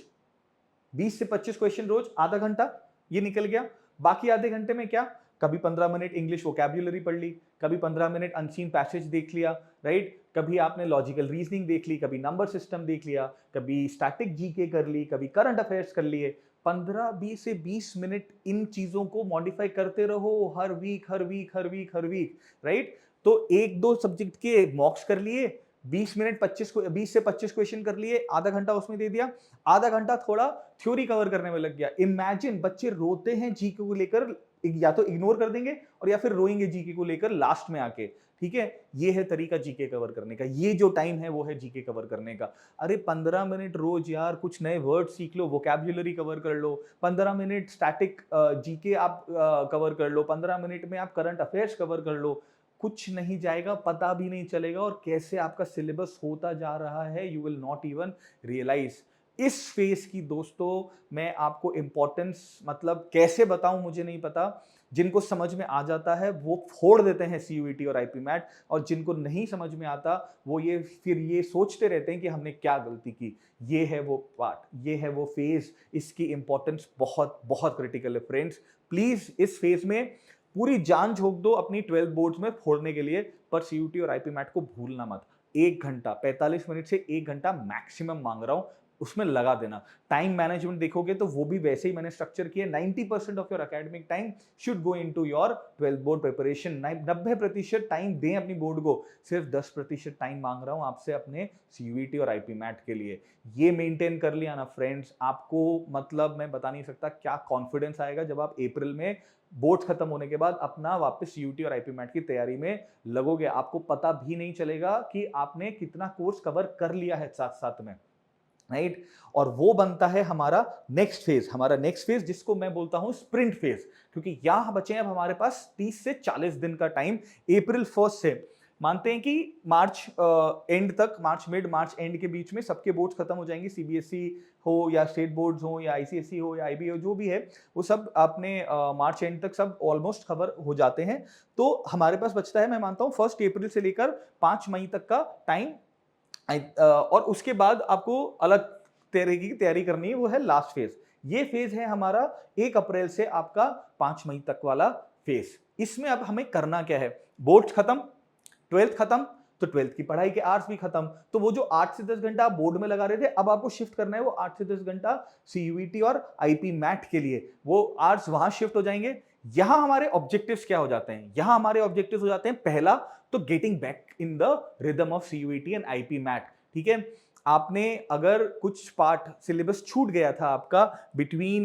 20 से 25 क्वेश्चन रोज, आधा घंटा ये निकल गया। बाकी आधे घंटे में क्या? कभी 15 मिनट इंग्लिश वोकैब्युलरी पढ़ ली, कभी 15 मिनट अनसीन पैसेज देख लिया, राइट। कभी आपने लॉजिकल रीजनिंग देख ली, कभी नंबर सिस्टम देख लिया, कभी स्टैटिक जीके कर ली, कभी करंट अफेयर्स कर लिए। 15-20 से 20 मिनट इन चीजों को मॉडिफाई करते रहो हर वीक, हर वीक, हर वीक, हर वीक, राइट। तो 1-2 सब्जेक्ट के मॉक्स कर लिए, 20 मिनट 20 से 25 क्वेश्चन कर लिए, आधा घंटा उसमें दे दिया, आधा घंटा थोड़ा थ्योरी कवर करने में लग गया। इमेजिन बच्चे रोते हैं जीके को लेकर या तो इग्नोर कर देंगे और या फिर रोएंगे जीके को लेकर लास्ट में आके। ठीक है, ये है तरीका जीके कवर करने का। ये जो टाइम है वो है जीके कवर करने का। अरे 15 मिनट रोज यार कुछ नए वर्ड सीख लो, वोकैब्युलरी कवर कर लो, 15 मिनट स्टैटिक जीके आप कवर कर लो, 15 मिनट में आप करंट अफेयर्स कवर कर लो। कुछ नहीं जाएगा, पता भी नहीं चलेगा और कैसे आपका सिलेबस होता जा रहा है, you will not even realise. इस फेज की दोस्तों मैं आपको इंपॉर्टेंस मतलब कैसे बताऊं मुझे नहीं पता। जिनको समझ में आ जाता है वो फोड़ देते हैं सीयूईटी और आईपी मैट, और जिनको नहीं समझ में आता वो ये फिर ये सोचते रहते हैं कि हमने क्या गलती की। ये है वो पार्ट, ये है वो फेज, इसकी इंपॉर्टेंस बहुत बहुत क्रिटिकल है फ्रेंड्स। प्लीज इस फेज में पूरी जान झोंक दो अपनी 12th बोर्ड्स में फोड़ने के लिए, पर सीयूटी और आईपी मैट को भूलना मत। 1 घंटा 45 मिनट से 1 घंटा मैक्सिमम मांग रहा हूं, उसमें लगा देना। टाइम मैनेजमेंट देखोगे तो वो भी वैसे ही मैंने स्ट्रक्चर किया। 90% of your academic time should go into your 12th board preparation. 90% time दें अपनी बोर्ड को, सिर्फ 10% टाइम मांग रहा हूं आपसे अपने सीयूईटी और आईपी मैट के लिए। ये मेंटेन कर लिया ना फ्रेंड्स, आपको मतलब मैं बता नहीं सकता क्या कॉन्फिडेंस आएगा जब आप अप्रैल में बोर्ड खत्म होने के बाद अपना वापस सीयूटी और आईपी मैट की तैयारी में लगोगे। आपको पता भी नहीं चलेगा कि आपने कितना कोर्स कवर कर लिया है साथ साथ में, राइट। और वो बनता है हमारा नेक्स्ट फेज, हमारा नेक्स्ट फेज जिसको मैं बोलता हूं स्प्रिंट फेज, क्योंकि यहां बचे अब हमारे पास 30 से 40 दिन का टाइम। अप्रैल 1 से मानते हैं कि मार्च एंड तक, मार्च मिड मार्च एंड के बीच में सबके बोर्ड्स खत्म हो जाएंगे। सीबीएसई हो या स्टेट बोर्ड्स हो या आईसीएसई हो या आईबी हो, जो भी है वो सब अपने मार्च एंड तक सब ऑलमोस्ट कवर हो जाते हैं। तो हमारे पास बचता है, मैं मानता हूं 1 अप्रैल से लेकर 5 मई तक का टाइम। और उसके बाद आपको अलग तरीके की तैयारी करनी है, वो है लास्ट फेज। ये फेज है हमारा 1 अप्रैल से आपका 5 मई तक वाला फेज। इसमें अब हमें करना क्या है, बोर्ड खत्म, 12th खत्म, तो 12th की पढ़ाई के आवर्स भी खत्म। तो वो जो 8 से 10 घंटा आप बोर्ड में लगा रहे थे, अब आपको शिफ्ट करना है वो 8 से 10 घंटा सीयूईटी और आईपी मैट के लिए। वो आवर्स वहां शिफ्ट हो जाएंगे। यहां हमारे ऑब्जेक्टिव्स क्या हो जाते हैं, यहां हमारे ऑब्जेक्टिव्स हो जाते हैं, पहला तो getting back in the rhythm of CUET and IPMAT. ठीक है, आपने अगर कुछ पार्ट सिलेबस छूट गया था आपका between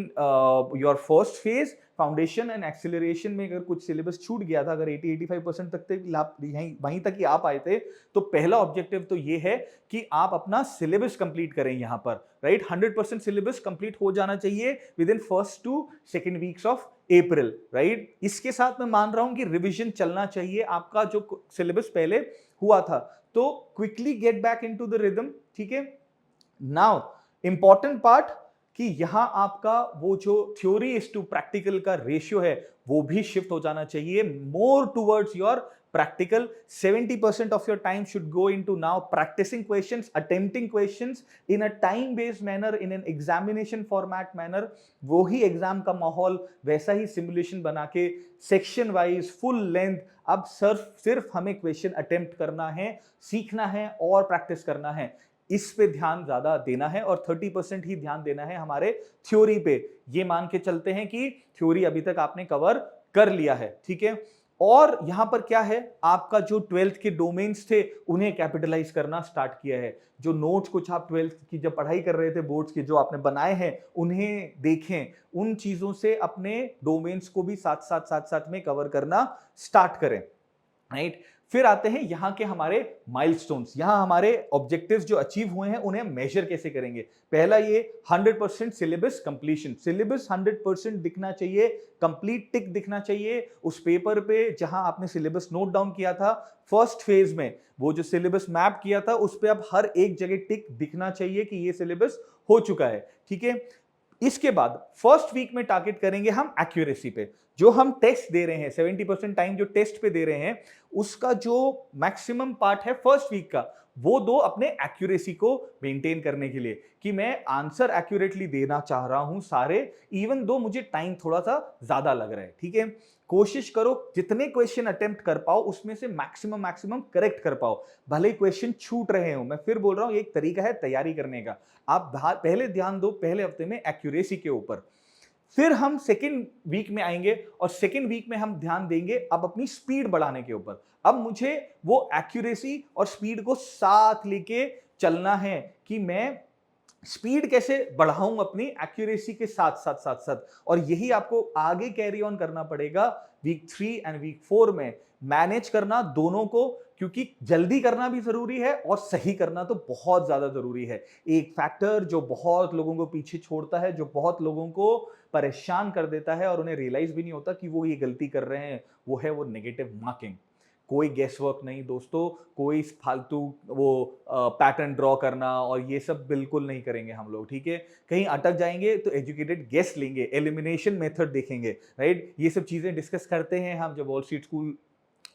your first phase foundation and acceleration में, अगर कुछ सिलेबस छूट गया था, अगर 80-85% तक वहीं तक ही आप आए थे, तो पहला ऑब्जेक्टिव तो ये है कि आप अपना सिलेबस कंप्लीट करें यहां पर, राइट। 100% सिलेबस कंप्लीट हो जाना चाहिए with in 1st to 2nd weeks of April, right. इसके साथ मैं मान रहा हूं कि रिविजन चलना चाहिए आपका, जो सिलेबस पहले हुआ था, तो quickly get back into the rhythm. ठीक है, नाउ इंपॉर्टेंट पार्ट कि यहां आपका वो जो थ्योरी इज टू प्रैक्टिकल का रेशियो है वो भी शिफ्ट हो जाना चाहिए more towards your practical। 70% of your time should go into now practicing questions, attempting questions in a time based manner, in an examination format manner। वो ही exam का माहौल, वैसा ही सिमुलेशन बना के सेक्शन वाइज फुल लेंथ, अब सिर्फ हमें question attempt करना है, सीखना है और प्रैक्टिस करना है। इस पे ध्यान ज्यादा देना है और 30% ही ध्यान देना है हमारे थ्योरी पे। ये मान के चलते हैं कि थ्योरी अभी तक आपने कवर कर लिया है, ठीक है। और यहां पर क्या है, आपका जो 12th के डोमेन्स थे उन्हें कैपिटलाइज करना स्टार्ट किया है। जो नोट्स कुछ आप 12th की जब पढ़ाई कर रहे थे बोर्ड्स के, जो आपने बनाए हैं उन्हें देखें, उन चीजों से अपने डोमेन्स को भी साथ में कवर करना स्टार्ट करें, राइट। फिर आते हैं यहाँ के हमारे माइलस्टोन्स। यहाँ हमारे ऑब्जेक्टिव्स जो अचीव हुए हैं उन्हें मेजर कैसे करेंगे। पहला ये 100% सिलेबस कंप्लीशन, सिलेबस 100% दिखना चाहिए, कंप्लीट टिक दिखना चाहिए उस पेपर पे जहां आपने सिलेबस नोट डाउन किया था फर्स्ट फेज में। वो जो सिलेबस मैप किया था उस पे अब हर एक जगह टिक दिखना चाहिए कि ये सिलेबस हो चुका है, ठीक है। इसके बाद फर्स्ट वीक में टारगेट करेंगे हम एक्यूरेसी पे। जो हम टेस्ट दे रहे हैं 70% टाइम जो टेस्ट पे दे रहे हैं, उसका जो मैक्सिमम पार्ट है फर्स्ट वीक का, वो दो अपने एक्यूरेसी को मेंटेन करने के लिए, कि मैं आंसर एक्यूरेटली देना चाह रहा हूं सारे, इवन दो मुझे टाइम थोड़ा सा ज्यादा लग रहा है, ठीक है। कोशिश करो जितने क्वेश्चन अटेम्प्ट कर पाओ उसमें से मैक्सिमम करेक्ट कर पाओ, भले ही क्वेश्चन छूट रहे हो। मैं फिर बोल रहा हूं ये एक तरीका है तैयारी करने का। आप पहले ध्यान दो पहले हफ्ते में एक्यूरेसी के ऊपर, फिर हम सेकेंड वीक में आएंगे और सेकेंड वीक में हम ध्यान देंगे अब अपनी स्पीड बढ़ाने के ऊपर। अब मुझे वो एक्यूरेसी और स्पीड को साथ लेके चलना है कि मैं स्पीड कैसे बढ़ाऊं अपनी एक्यूरेसी के साथ साथ और यही आपको आगे कैरी ऑन करना पड़ेगा वीक 3 एंड वीक 4 में, मैनेज करना दोनों को, क्योंकि जल्दी करना भी जरूरी है और सही करना तो बहुत ज्यादा जरूरी है। एक फैक्टर जो बहुत लोगों को पीछे छोड़ता है, जो बहुत लोगों को परेशान कर देता है और उन्हें रियलाइज भी नहीं होता कि वो ये गलती कर रहे हैं, वो है वो नेगेटिव मार्किंग। कोई गेस वर्क नहीं दोस्तों, कोई फालतू वो पैटर्न ड्रॉ करना और ये सब बिल्कुल नहीं करेंगे हम लोग, ठीक है। कहीं अटक जाएंगे तो एजुकेटेड गेस लेंगे, एलिमिनेशन मेथड देखेंगे, राइट। ये सब चीजें डिस्कस करते हैं हम जब वॉल स्ट्रीट स्कूल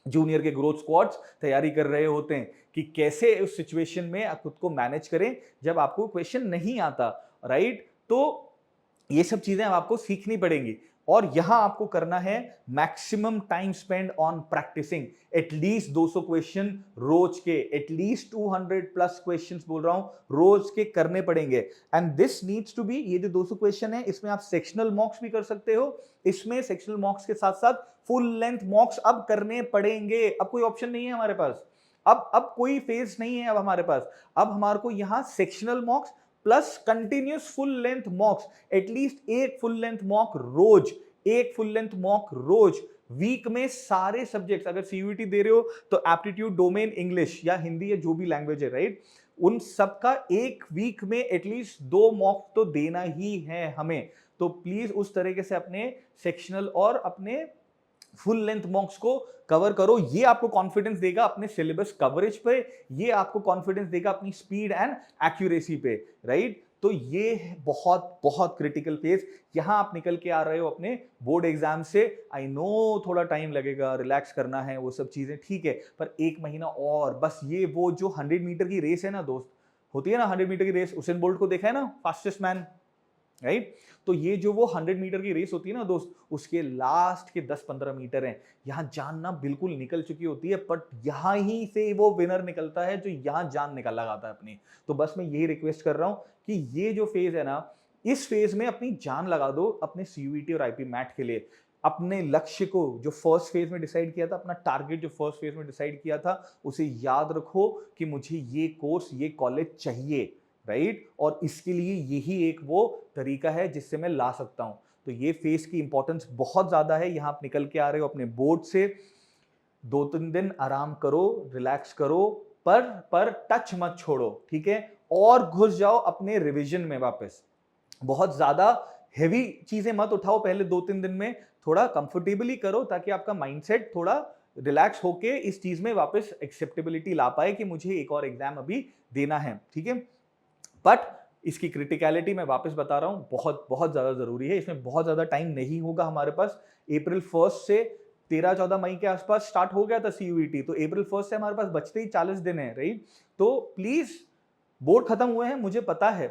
जूनियर के ग्रोथ स्क्वाड्स तैयारी कर रहे होते हैं कि कैसे उस सिचुएशन में आप खुद को मैनेज करें जब आपको क्वेश्चन नहीं आता, राइट। तो ये सब चीजें आपको सीखनी पड़ेंगी और यहां आपको करना है maximum time spend on practising at least 200 question रोज के, एटलीस्ट 200 प्लस क्वेश्चंस बोल रहा हूं रोज के करने पड़ेंगे। And this needs to be, ये जो 200 क्वेश्चन है इसमें आप सेक्शनल मॉक्स भी कर सकते हो, इसमें सेक्शनल मॉक्स के साथ साथ फुल लेंथ मॉक्स अब करने पड़ेंगे। अब कोई ऑप्शन नहीं है हमारे पास, अब कोई फेज नहीं है अब हमारे पास, अब हमारे को यहां sectional मॉक्स plus continuous full length मॉक्स, at least एक फुल लेंथ मॉक रोज, एक फुल लेंथ मॉक रोज वीक में सारे सब्जेक्ट्स। अगर सीयूईटी दे रहे हो तो एप्टीट्यूड, डोमेन, इंग्लिश या हिंदी या जो भी लैंग्वेज है, राइट, उन सबका एक वीक में एटलीस्ट 2 मॉक तो देना ही है हमें। तो प्लीज उस तरीके से अपने सेक्शनल और अपने फुल लेंथ मॉक्स को कवर करो। ये आपको कॉन्फिडेंस देगा अपने सिलेबस कवरेज पे, ये आपको कॉन्फिडेंस देगा अपनी स्पीड एंड एक्यूरेसी पे, राइट। तो ये है बहुत बहुत क्रिटिकल फेज। यहां आप निकल के आ रहे हो अपने बोर्ड एग्जाम से, आई नो थोड़ा टाइम लगेगा, रिलैक्स करना है, वो सब चीजें ठीक है, पर 1 महीना और बस। ये वो जो 100 मीटर की रेस है ना दोस्त, होती है ना 100 मीटर की रेस, उसेन बोल्ट को देखा है ना, फास्टेस्ट मैन, राइट। तो ये जो वो 100 मीटर की रेस होती है ना दोस्त, उसके लास्ट के 10-15 मीटर हैं, यहां जान ना बिल्कुल निकल चुकी होती है, बट यहां ही से वो विनर निकलता है जो यहां जान निकल लगाता है अपनी। तो बस मैं यही रिक्वेस्ट कर रहा हूं कि ये जो फेज है ना, इस फेज में अपनी जान लगा दो अपने सीयूईटी और आईपी मैट के लिए। अपने लक्ष्य को जो फर्स्ट फेज में डिसाइड किया था, अपना टारगेट जो फर्स्ट फेज में डिसाइड किया था, उसे याद रखो कि मुझे ये कोर्स, ये कॉलेज चाहिए, राइट। और इसके लिए यही एक वो तरीका है जिससे मैं ला सकता हूं। तो ये फेस की इंपॉर्टेंस बहुत ज्यादा है। यहां आप निकल के आ रहे हो अपने बोर्ड से, 2-3 दिन आराम करो, रिलैक्स करो, पर टच मत छोड़ो, ठीक है। और घुस जाओ अपने रिवीजन में वापस। बहुत ज्यादा हेवी चीजें मत उठाओ पहले 2-3 दिन में, थोड़ा कंफर्टेबली करो ताकि आपका माइंडसेट थोड़ा रिलैक्स होके इस चीज में वापस एक्सेप्टेबिलिटी ला पाए कि मुझे एक और एग्जाम अभी देना है, ठीक है। बट इसकी क्रिटिकलिटी मैं वापस बता रहा हूं, बहुत बहुत ज्यादा जरूरी है। इसमें बहुत ज्यादा टाइम नहीं होगा हमारे पास। अप्रैल 1 से 13-14 मई के आसपास स्टार्ट हो गया था सीयूईटी, तो अप्रैल 1 से हमारे पास बचते ही 40 दिन है, राइट। तो प्लीज, बोर्ड खत्म हुए हैं मुझे पता है,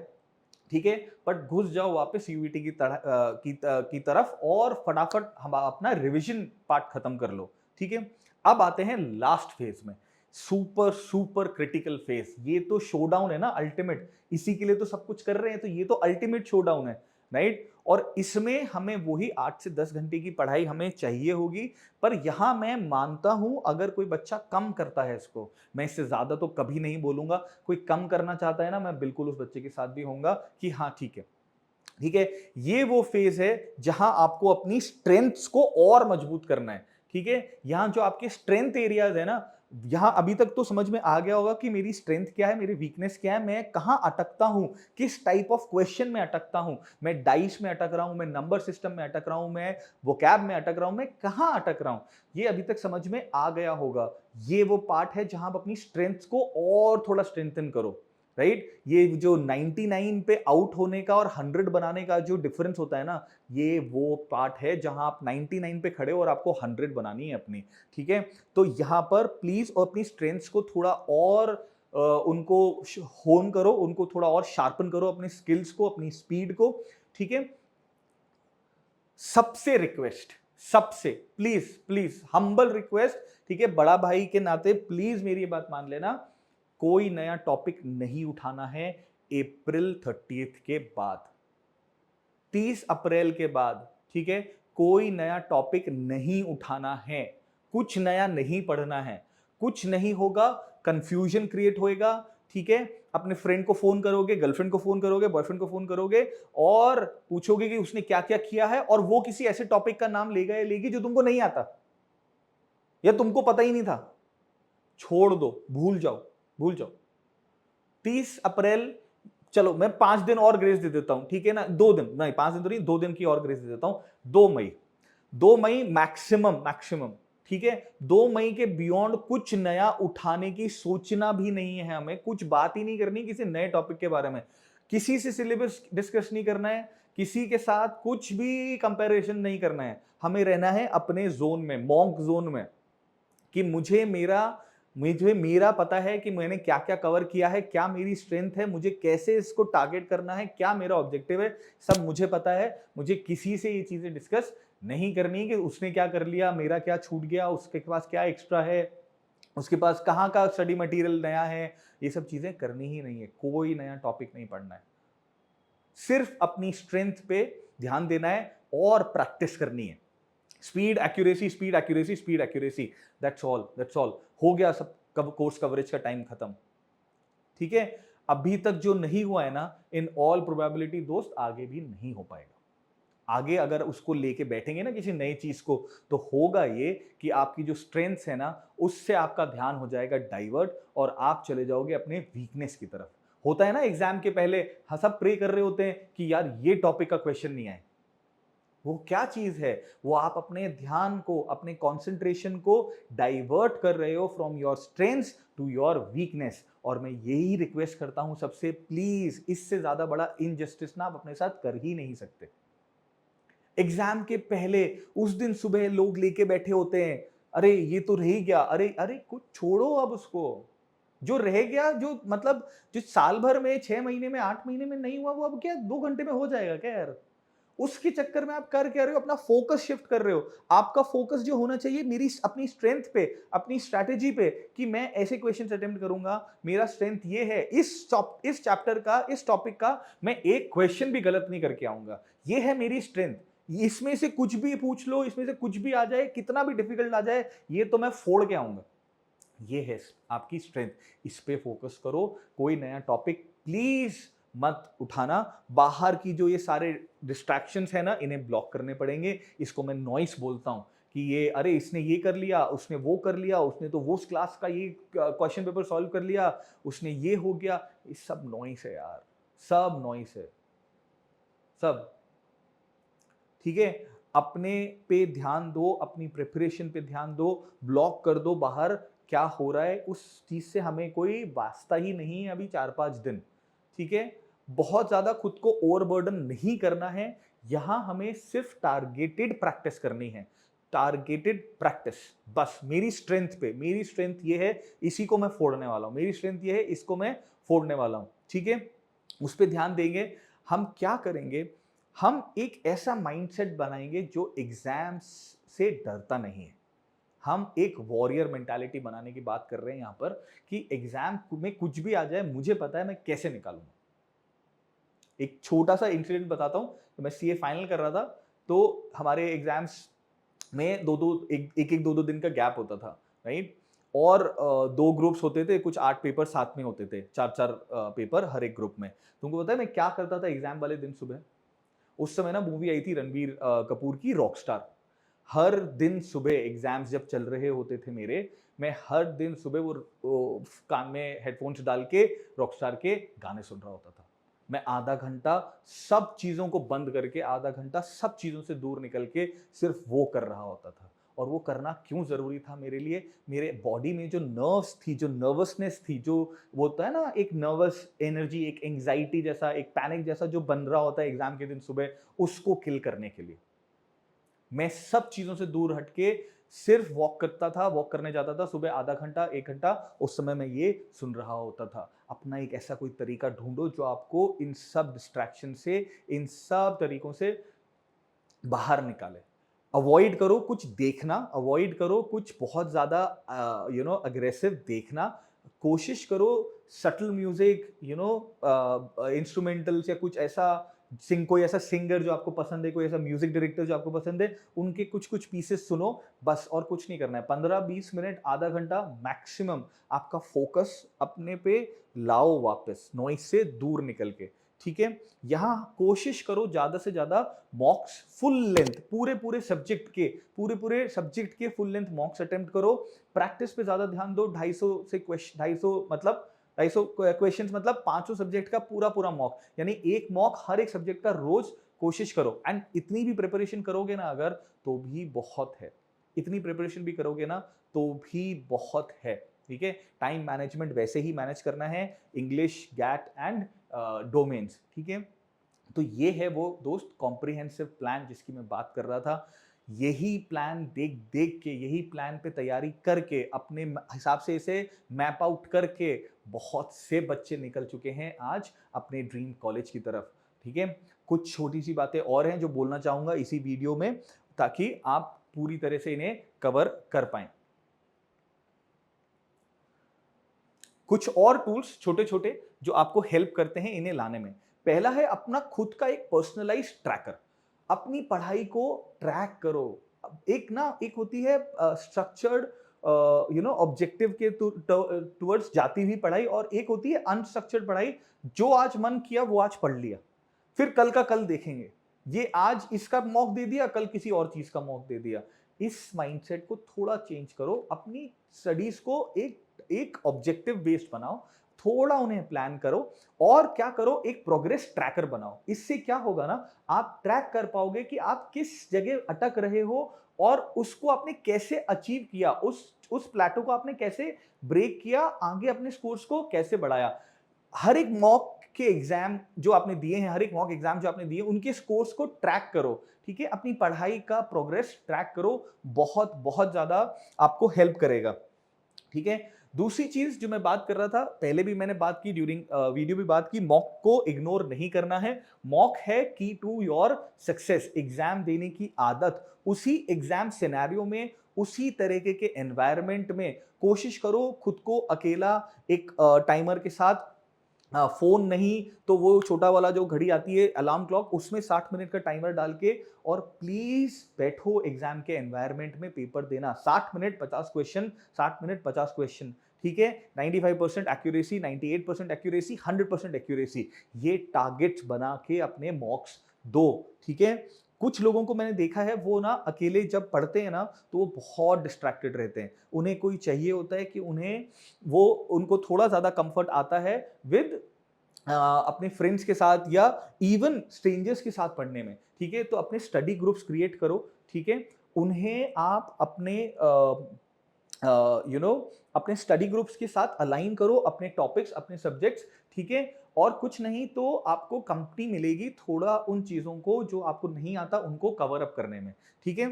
ठीक है, बट घुस जाओ वापस सीयूईटी की तरफ और फटाफट हम अपना रिवीजन पार्ट खत्म कर लो, ठीक है। अब आते हैं लास्ट फेज में, सुपर सुपर क्रिटिकल फेज। ये तो शोडाउन है ना, अल्टीमेट, इसी के लिए तो सब कुछ कर रहे हैं, तो ये तो अल्टीमेट शोडाउन है, राइट। और इसमें हमें वही 8 से 10 घंटे की पढ़ाई हमें चाहिए होगी। पर यहां मैं मानता हूं अगर कोई बच्चा कम करता है इसको, मैं इससे ज्यादा तो कभी नहीं बोलूंगा। कोई कम करना चाहता है ना, मैं बिल्कुल उस बच्चे के साथ भी होऊंगा कि हाँ ठीक है, ठीक है। ये वो फेज है जहां आपको अपनी स्ट्रेंथ्स को और मजबूत करना है, ठीक है। यहां जो आपके स्ट्रेंथ एरियाज है ना, यहां अभी तक तो समझ में आ गया होगा कि मेरी स्ट्रेंथ क्या है, मेरी वीकनेस क्या है, मैं कहां अटकता हूं, किस टाइप ऑफ क्वेश्चन में अटकता हूं। मैं डाइस में अटक रहा हूं, मैं नंबर सिस्टम में अटक रहा हूं, मैं वोकैब में अटक रहा हूं, मैं कहां अटक रहा हूं, ये अभी तक समझ में आ गया होगा। ये वो पार्ट है जहां आप अपनी स्ट्रेंथ्स को और थोड़ा स्ट्रेंथन करो, राइट। ये जो 99 पे आउट होने का और 100 बनाने का जो डिफरेंस होता है ना, ये वो पार्ट है जहां आप 99 पे खड़े हो और आपको 100 बनानी है अपनी, ठीक है। तो यहां पर प्लीज अपनी स्ट्रेंथ्स को थोड़ा और उनको होन करो, उनको थोड़ा और शार्पन करो, अपने स्किल्स को, अपनी स्पीड को, ठीक है। सबसे रिक्वेस्ट, सबसे प्लीज प्लीज हम्बल रिक्वेस्ट, ठीक है, बड़ा भाई के नाते प्लीज मेरी ये बात मान लेना, कोई नया टॉपिक नहीं उठाना है अप्रैल 30 के बाद, 30 अप्रैल के बाद, ठीक है। कोई नया टॉपिक नहीं उठाना है, कुछ नया नहीं पढ़ना है, कुछ नहीं होगा, कंफ्यूजन क्रिएट होएगा, ठीक है, अपने फ्रेंड को फोन करोगे, गर्लफ्रेंड को फोन करोगे, बॉयफ्रेंड को फोन करोगे और पूछोगे कि उसने क्या क्या किया है, और वो किसी ऐसे टॉपिक का नाम लेगा या लेगी जो तुमको नहीं आता या तुमको पता ही नहीं था। छोड़ दो, भूल जाओ, भूल जाओ। 30 अप्रैल, चलो मैं 5 दिन और ग्रेस दे देता हूं, ठीक है ना, 2 दिन नहीं, 5 दिन तो नहीं, 2 दिन की और ग्रेस दे देता हूं। 2 मई, 2 मई मैक्सिमम, मैक्सिमम, ठीक है। 2 मई के बियॉन्ड कुछ नया उठाने की सोचना भी नहीं है हमें, कुछ बात ही नहीं करनी किसी नए टॉपिक के बारे में, किसी से सिलेबस डिस्कस नहीं करना है, किसी के साथ कुछ भी कंपैरिजन नहीं करना है। हमें रहना है अपने जोन में, मॉन्क जोन में, कि मुझे मेरा पता है कि मैंने क्या क्या कवर किया है, क्या मेरी स्ट्रेंथ है, मुझे कैसे इसको टारगेट करना है, क्या मेरा ऑब्जेक्टिव है, सब मुझे पता है। मुझे किसी से ये चीजें डिस्कस नहीं करनी कि उसने क्या कर लिया, मेरा क्या छूट गया, उसके पास क्या एक्स्ट्रा है, उसके पास कहाँ का स्टडी मटेरियल नया है। ये सब चीजें करनी ही नहीं है, कोई नया टॉपिक नहीं पढ़ना है, सिर्फ अपनी स्ट्रेंथ पे ध्यान देना है और प्रैक्टिस करनी है। Speed accuracy, speed accuracy, speed accuracy, that's all, that's all. हो गया सब, कोर्स कवरेज का टाइम खत्म, ठीक है। अभी तक जो नहीं हुआ है ना, इन ऑल प्रोबेबिलिटी दोस्त आगे भी नहीं हो पाएगा। आगे अगर उसको लेके बैठेंगे ना किसी नई चीज को, तो होगा ये कि आपकी जो स्ट्रेंथ्स है ना, उससे आपका ध्यान हो जाएगा डाइवर्ट और आप चले जाओगे अपने वीकनेस की तरफ। होता है ना एग्जाम के पहले, सब प्रे कर रहे होते हैं कि यार ये टॉपिक का क्वेश्चन नहीं आए। वो क्या चीज है, वो आप अपने ध्यान को, अपने कंसंट्रेशन को डाइवर्ट कर रहे हो from your strengths to your weakness. और मैं यही रिक्वेस्ट करता हूं सबसे, प्लीज, इससे ज्यादा बड़ा इनजस्टिस ना आप अपने साथ कर ही नहीं सकते। एग्जाम के पहले उस दिन सुबह लोग लेके बैठे होते हैं, अरे ये तो रह गया, अरे अरे कुछ छोड़ो अब उसको। जो रह गया, जो मतलब जो साल भर में, 6 महीने में, 8 महीने में नहीं हुआ, वो अब क्या 2 घंटे में हो जाएगा क्या यार। उसके चक्कर में आप कर क्या रहे हो, अपना फोकस शिफ्ट कर रहे हो। आपका फोकस जो होना चाहिए मेरी अपनी स्ट्रेंथ पे, अपनी स्ट्रैटेजी पे, कि मैं ऐसे क्वेश्चंस अटेम्प्ट करूंगा, मेरा स्ट्रेंथ ये है, इस चैप्टर का, इस टॉपिक का मैं एक क्वेश्चन भी गलत नहीं करके आऊंगा, ये है मेरी स्ट्रेंथ। इसमें से कुछ भी पूछ लो, इसमें से कुछ भी आ जाए, कितना भी डिफिकल्ट आ जाए, ये तो मैं फोड़ के आऊंगा। ये है आपकी स्ट्रेंथ, इस पे फोकस करो। कोई नया टॉपिक प्लीज मत उठाना। बाहर की जो ये सारे डिस्ट्रैक्शंस है ना, इन्हें ब्लॉक करने पड़ेंगे। इसको मैं नॉइस बोलता हूं कि ये, अरे इसने ये कर लिया, उसने वो कर लिया, उसने तो वो क्लास का ये क्वेश्चन पेपर सॉल्व कर लिया, उसने ये हो गया। ये सब नॉइस है यार, सब नॉइस है, सब, ठीक है। अपने पे ध्यान दो, अपनी प्रिपरेशन पे ध्यान दो, ब्लॉक कर दो बाहर क्या हो रहा है, उस चीज से हमें कोई वास्ता ही नहीं है अभी 4-5 दिन, ठीक है। बहुत ज्यादा खुद को ओवरबर्डन नहीं करना है। यहां हमें सिर्फ टारगेटेड प्रैक्टिस करनी है, टारगेटेड प्रैक्टिस। बस मेरी स्ट्रेंथ पे, मेरी स्ट्रेंथ ये है, इसी को मैं फोड़ने वाला हूं, मेरी स्ट्रेंथ ये है, इसको मैं फोड़ने वाला हूं, ठीक है। उस पर ध्यान देंगे। हम क्या करेंगे, हम एक ऐसा माइंडसेट बनाएंगे जो एग्जाम्स से डरता नहीं है। हम एक वॉरियर मेंटालिटी बनाने की बात कर रहे हैं यहां पर, कि एग्जाम में कुछ भी आ जाए, मुझे पता है मैं कैसे निकालूंगा। एक छोटा सा इंसिडेंट बताता हूं। तो मैं सीए फाइनल कर रहा था, तो हमारे एग्जाम्स में एक एक 2-2 दिन का गैप होता था, राइट। और 2 ग्रुप्स होते थे, कुछ 8 पेपर साथ में होते थे, 4-4 पेपर हर एक ग्रुप में। तुमको पता है मैं क्या करता था एग्जाम वाले दिन सुबह? उस समय ना मूवी आई थी रणबीर कपूर की, रॉकस्टार। हर दिन सुबह एग्जाम्स जब चल रहे होते थे मेरे, मैं हर दिन सुबह वो कान में हेडफोन्स डाल के रॉकस्टार के गाने सुन रहा होता था। मैं आधा घंटा सब चीजों को बंद करके, आधा घंटा सब चीजों से दूर निकल के सिर्फ वो कर रहा होता था। और वो करना क्यों जरूरी था मेरे लिए? मेरे बॉडी में जो नर्व्स थी, जो नर्वसनेस थी, जो वो होता है ना एक नर्वस एनर्जी, एक एंग्जाइटी जैसा, एक पैनिक जैसा जो बन रहा होता है एग्जाम के दिन सुबह, उसको किल करने के लिए मैं सब चीजों से दूर हटके सिर्फ वॉक करता था, वॉक करने जाता था सुबह, आधा घंटा 1 घंटा। उस समय मैं ये सुन रहा होता था। अपना एक ऐसा कोई तरीका ढूंढो जो आपको इन सब डिस्ट्रैक्शन से, इन सब तरीकों से बाहर निकाले। अवॉइड करो कुछ देखना, अवॉइड करो कुछ बहुत ज्यादा अग्रेसिव देखना। कोशिश करो सटल म्यूजिक, इंस्ट्रूमेंटल्स या कुछ ऐसा सिंग कोई ऐसा सिंगर जो आपको पसंद है, कोई ऐसा म्यूजिक डायरेक्टर जो आपको पसंद है, उनके कुछ कुछ पीसेस सुनो बस, और कुछ नहीं करना है। 15-20 मिनट, आधा घंटा मैक्सिमम आपका फोकस अपने पे लाओ वापस, नॉइस से दूर निकल के, ठीक है। यहां कोशिश करो ज्यादा से ज्यादा मॉक्स फुल लेंथ, पूरे पूरे सब्जेक्ट के फुल लेंथ मॉक्स अटेम्प्ट करो। प्रैक्टिस पे ज्यादा ध्यान दो। 250 से क्वेश्चन, 250 मतलब 250 क्वेश्चंस मतलब 500 सब्जेक्ट का पूरा पूरा मॉक, यानी एक मॉक हर एक सब्जेक्ट का रोज कोशिश करो। एंड इतनी भी प्रिपरेशन करोगे ना अगर, तो भी बहुत है। इतनी प्रिपरेशन भी करोगे ना तो भी बहुत है, ठीक है। टाइम मैनेजमेंट वैसे ही मैनेज करना है, इंग्लिश, गैट एंड डोमेन्स, ठीक है। तो ये है वो दोस्त कॉम्प्रिहेंसिव प्लान जिसकी मैं बात कर रहा था। यही प्लान देख देख के, यही प्लान पे तैयारी करके, अपने हिसाब से इसे मैप आउट करके बहुत से बच्चे निकल चुके हैं आज अपने ड्रीम कॉलेज की तरफ, ठीक है। कुछ छोटी सी बातें और हैं जो बोलना चाहूंगा इसी वीडियो में, ताकि आप पूरी तरह से इन्हें कवर कर पाएं। कुछ और टूल्स छोटे छोटे जो आपको हेल्प करते हैं इन्हें लाने में। पहला है अपना खुद का एक पर्सनलाइज्ड ट्रैकर। अपनी पढ़ाई को ट्रैक करो। एक होती है स्ट्रक्चर्ड ऑब्जेक्टिव के टुवर्ड्स जाती हुई पढ़ाई, और एक होती है अनस्ट्रक्चर्ड पढ़ाई, जो आज मन किया वो आज पढ़ लिया, फिर कल का कल देखेंगे। ये आज इसका मॉक दे दिया, कल किसी और चीज का मॉक दे दिया। इस माइंडसेट को थोड़ा चेंज करो। अपनी स्टडीज को एक एक ऑब्जेक्टिव बेस्ड बनाओ, थोड़ा उन्हें प्लान करो, और क्या करो, एक प्रोग्रेस ट्रैकर बनाओ। इससे क्या होगा ना, आप ट्रैक कर पाओगे कि आप किस जगह अटक रहे हो और उसको आपने कैसे अचीव किया, उस प्लेटो को आपने कैसे ब्रेक किया, आगे अपने स्कोर्स को कैसे बढ़ाया। हर एक मॉक के एग्जाम जो आपने दिए हैं, हर एक मॉक एग्जाम जो आपने दिए, उनके स्कोर्स को ट्रैक करो, ठीक है। अपनी पढ़ाई का प्रोग्रेस ट्रैक करो, बहुत बहुत ज्यादा आपको हेल्प करेगा, ठीक है। दूसरी चीज जो मैं बात कर रहा था, पहले भी मैंने बात की, ड्यूरिंग वीडियो भी बात की, मॉक को इग्नोर नहीं करना है। मॉक है की टू योर सक्सेस। एग्जाम देने की आदत, उसी एग्जाम सिनेरियो में, उसी तरीके के एनवायरनमेंट में कोशिश करो खुद को अकेला, एक टाइमर के साथ, फोन नहीं तो वो छोटा वाला जो घड़ी आती है अलार्म क्लॉक, उसमें 60 मिनट का टाइमर डाल के, और प्लीज बैठो एग्जाम के एनवायरनमेंट में पेपर देना। 60 मिनट 50 क्वेश्चन, 60 मिनट 50 क्वेश्चन, ठीक है। 95% एक्यूरेसी, 98% एक्यूरेसी, 100% एक्यूरेसी, ये टारगेट्स बना के अपने मॉक्स दो, ठीक है। कुछ लोगों को मैंने देखा है, वो ना अकेले जब पढ़ते हैं ना तो वो बहुत डिस्ट्रैक्टेड रहते हैं। उन्हें कोई चाहिए होता है कि उनको थोड़ा ज्यादा कंफर्ट आता है विद अपने फ्रेंड्स के साथ या इवन स्ट्रेंजर्स के साथ पढ़ने में, ठीक है। तो अपने स्टडी ग्रुप्स क्रिएट करो, ठीक है। उन्हें आप अपने अपने स्टडी ग्रुप्स के साथ अलाइन करो, अपने टॉपिक्स, अपने सब्जेक्ट्स, ठीक है। और कुछ नहीं तो आपको कंपनी मिलेगी थोड़ा उन चीजों को जो आपको नहीं आता उनको कवर अप करने में, ठीक है।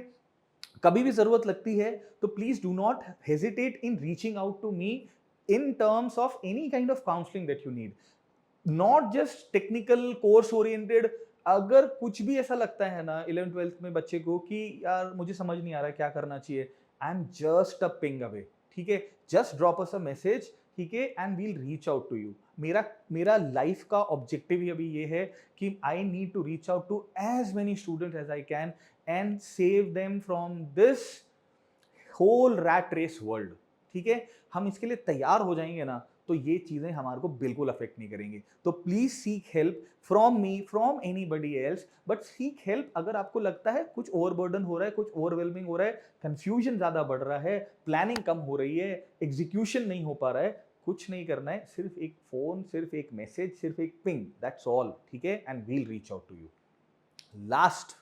कभी भी जरूरत लगती है तो please do not hesitate in reaching out to me in terms of any kind of counselling that you need, not just technical course oriented. अगर कुछ भी ऐसा लगता है ना 11th-12th में बच्चे को कि यार मुझे समझ नहीं आ रहा क्या करना चाहिए, I am just a ping away, ठीक है। Just drop us a message, ठीक है, and we'll reach out to you. मेरा लाइफ का ऑब्जेक्टिव ही अभी ये है कि I need to reach out to as many students as I can and save them from this whole rat race world, ठीक है। हम इसके लिए तैयार हो जाएंगे ना तो ये चीजें हमारे को बिल्कुल अफेक्ट नहीं करेंगी। तो please seek help from me, from anybody else, but seek help अगर आपको लगता है कुछ ओवरबर्डन हो रहा है, कुछ ओवरवेलमिंग हो रहा है, कंफ्यूजन ज्यादा बढ़ रहा है, प्लानिंग कम हो रही है, एग्जीक्यूशन नहीं हो पा रहा है, कुछ नहीं करना है, सिर्फ एक फोन, सिर्फ एक मैसेज, सिर्फ एक पिंग, दैट्स ऑल, ठीक है, and we'll reach out to you. Last,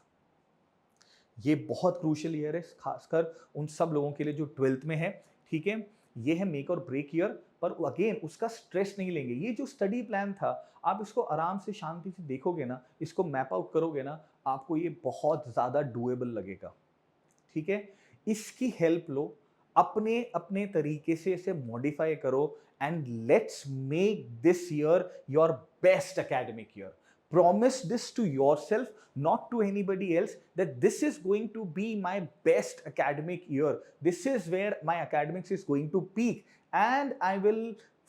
ये बहुत क्रूशियल ईयर है खासकर उन सब लोगों के लिए जो 12th में है, ठीक है। ये है मेक और ब्रेक ईयर, पर अगेन उसका स्ट्रेस नहीं लेंगे। ये जो स्टडी प्लान था, आप इसको आराम से शांति से देखोगे ना, इसको मैप आउट करोगे ना, आपको ये बहुत ज्यादा डुएबल लगेगा, ठीक है। इसकी हेल्प लो, अपने अपने तरीके से इसे मॉडिफाई करो, and let's make this year your best academic year. Promise this to yourself, not to anybody else, that this is going to be my best academic year. This is where my academics is going to peak, and I will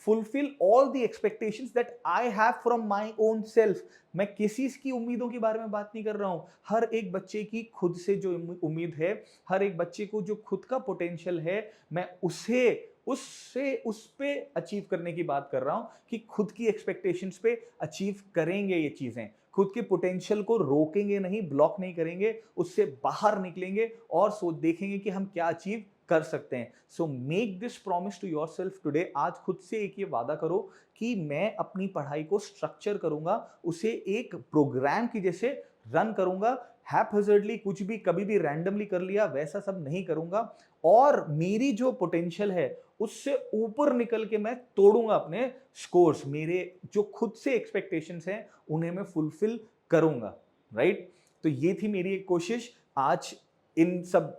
fulfill all the expectations that I have from my own self. मैं किसी की उम्मीदों के बारे में बात नहीं कर रहा हूं। हर एक बच्चे की खुद से जो उम्मीद है, हर एक बच्चे को जो खुद का पोटेंशियल है, मैं उस पे अचीव करने की बात कर रहा हूं कि खुद की एक्सपेक्टेशंस पे अचीव करेंगे ये चीजें। खुद के पोटेंशियल को रोकेंगे नहीं, ब्लॉक नहीं करेंगे, उससे बाहर निकलेंगे और देखेंगे कि हम क्या अचीव कर सकते हैं। So make this promise to yourself today. आज खुद से एक ये वादा करो कि मैं अपनी पढ़ाई को स्ट्रक्चर करूंगा, उसे एक प्रोग्राम की जैसे रन करूंगा। हैपहैज़र्डली कुछ भी कभी भी रैंडमली कर लिया वैसा सब नहीं करूंगा, और मेरी जो पोटेंशियल है उससे ऊपर निकल के मैं तोड़ूंगा अपने स्कोर्स। मेरे जो खुद से एक्सपेक्टेशंस हैं उन्हें मैं फुलफिल करूंगा, राइट? तो ये थी मेरी एक कोशिश आज इन सब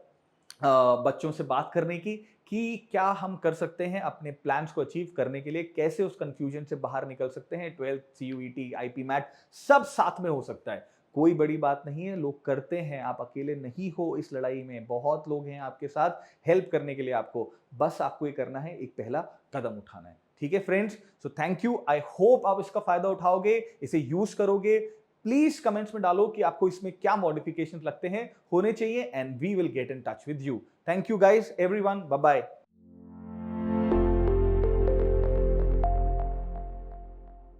बच्चों से बात करने की कि क्या हम कर सकते हैं अपने प्लान्स को अचीव करने के लिए, कैसे उस कंफ्यूजन से बाहर निकल सकते हैं। 12th सीयूईटी, आईपी मैट सब साथ में हो सकता है, कोई बड़ी बात नहीं है, लोग करते हैं, आप अकेले नहीं हो इस लड़ाई में, बहुत लोग हैं आपके साथ हेल्प करने के लिए आपको। बस आपको ये करना है, एक पहला कदम उठाना है। ठीक है friends, so thank you. I hope आप इसका फायदा उठाओगे, इसे यूज करोगे। प्लीज कमेंट्स में डालो कि आपको इसमें क्या मॉडिफिकेशंस लगते हैं होने चाहिए, and we will get in touch with you. Thank you guys, everyone, bye bye.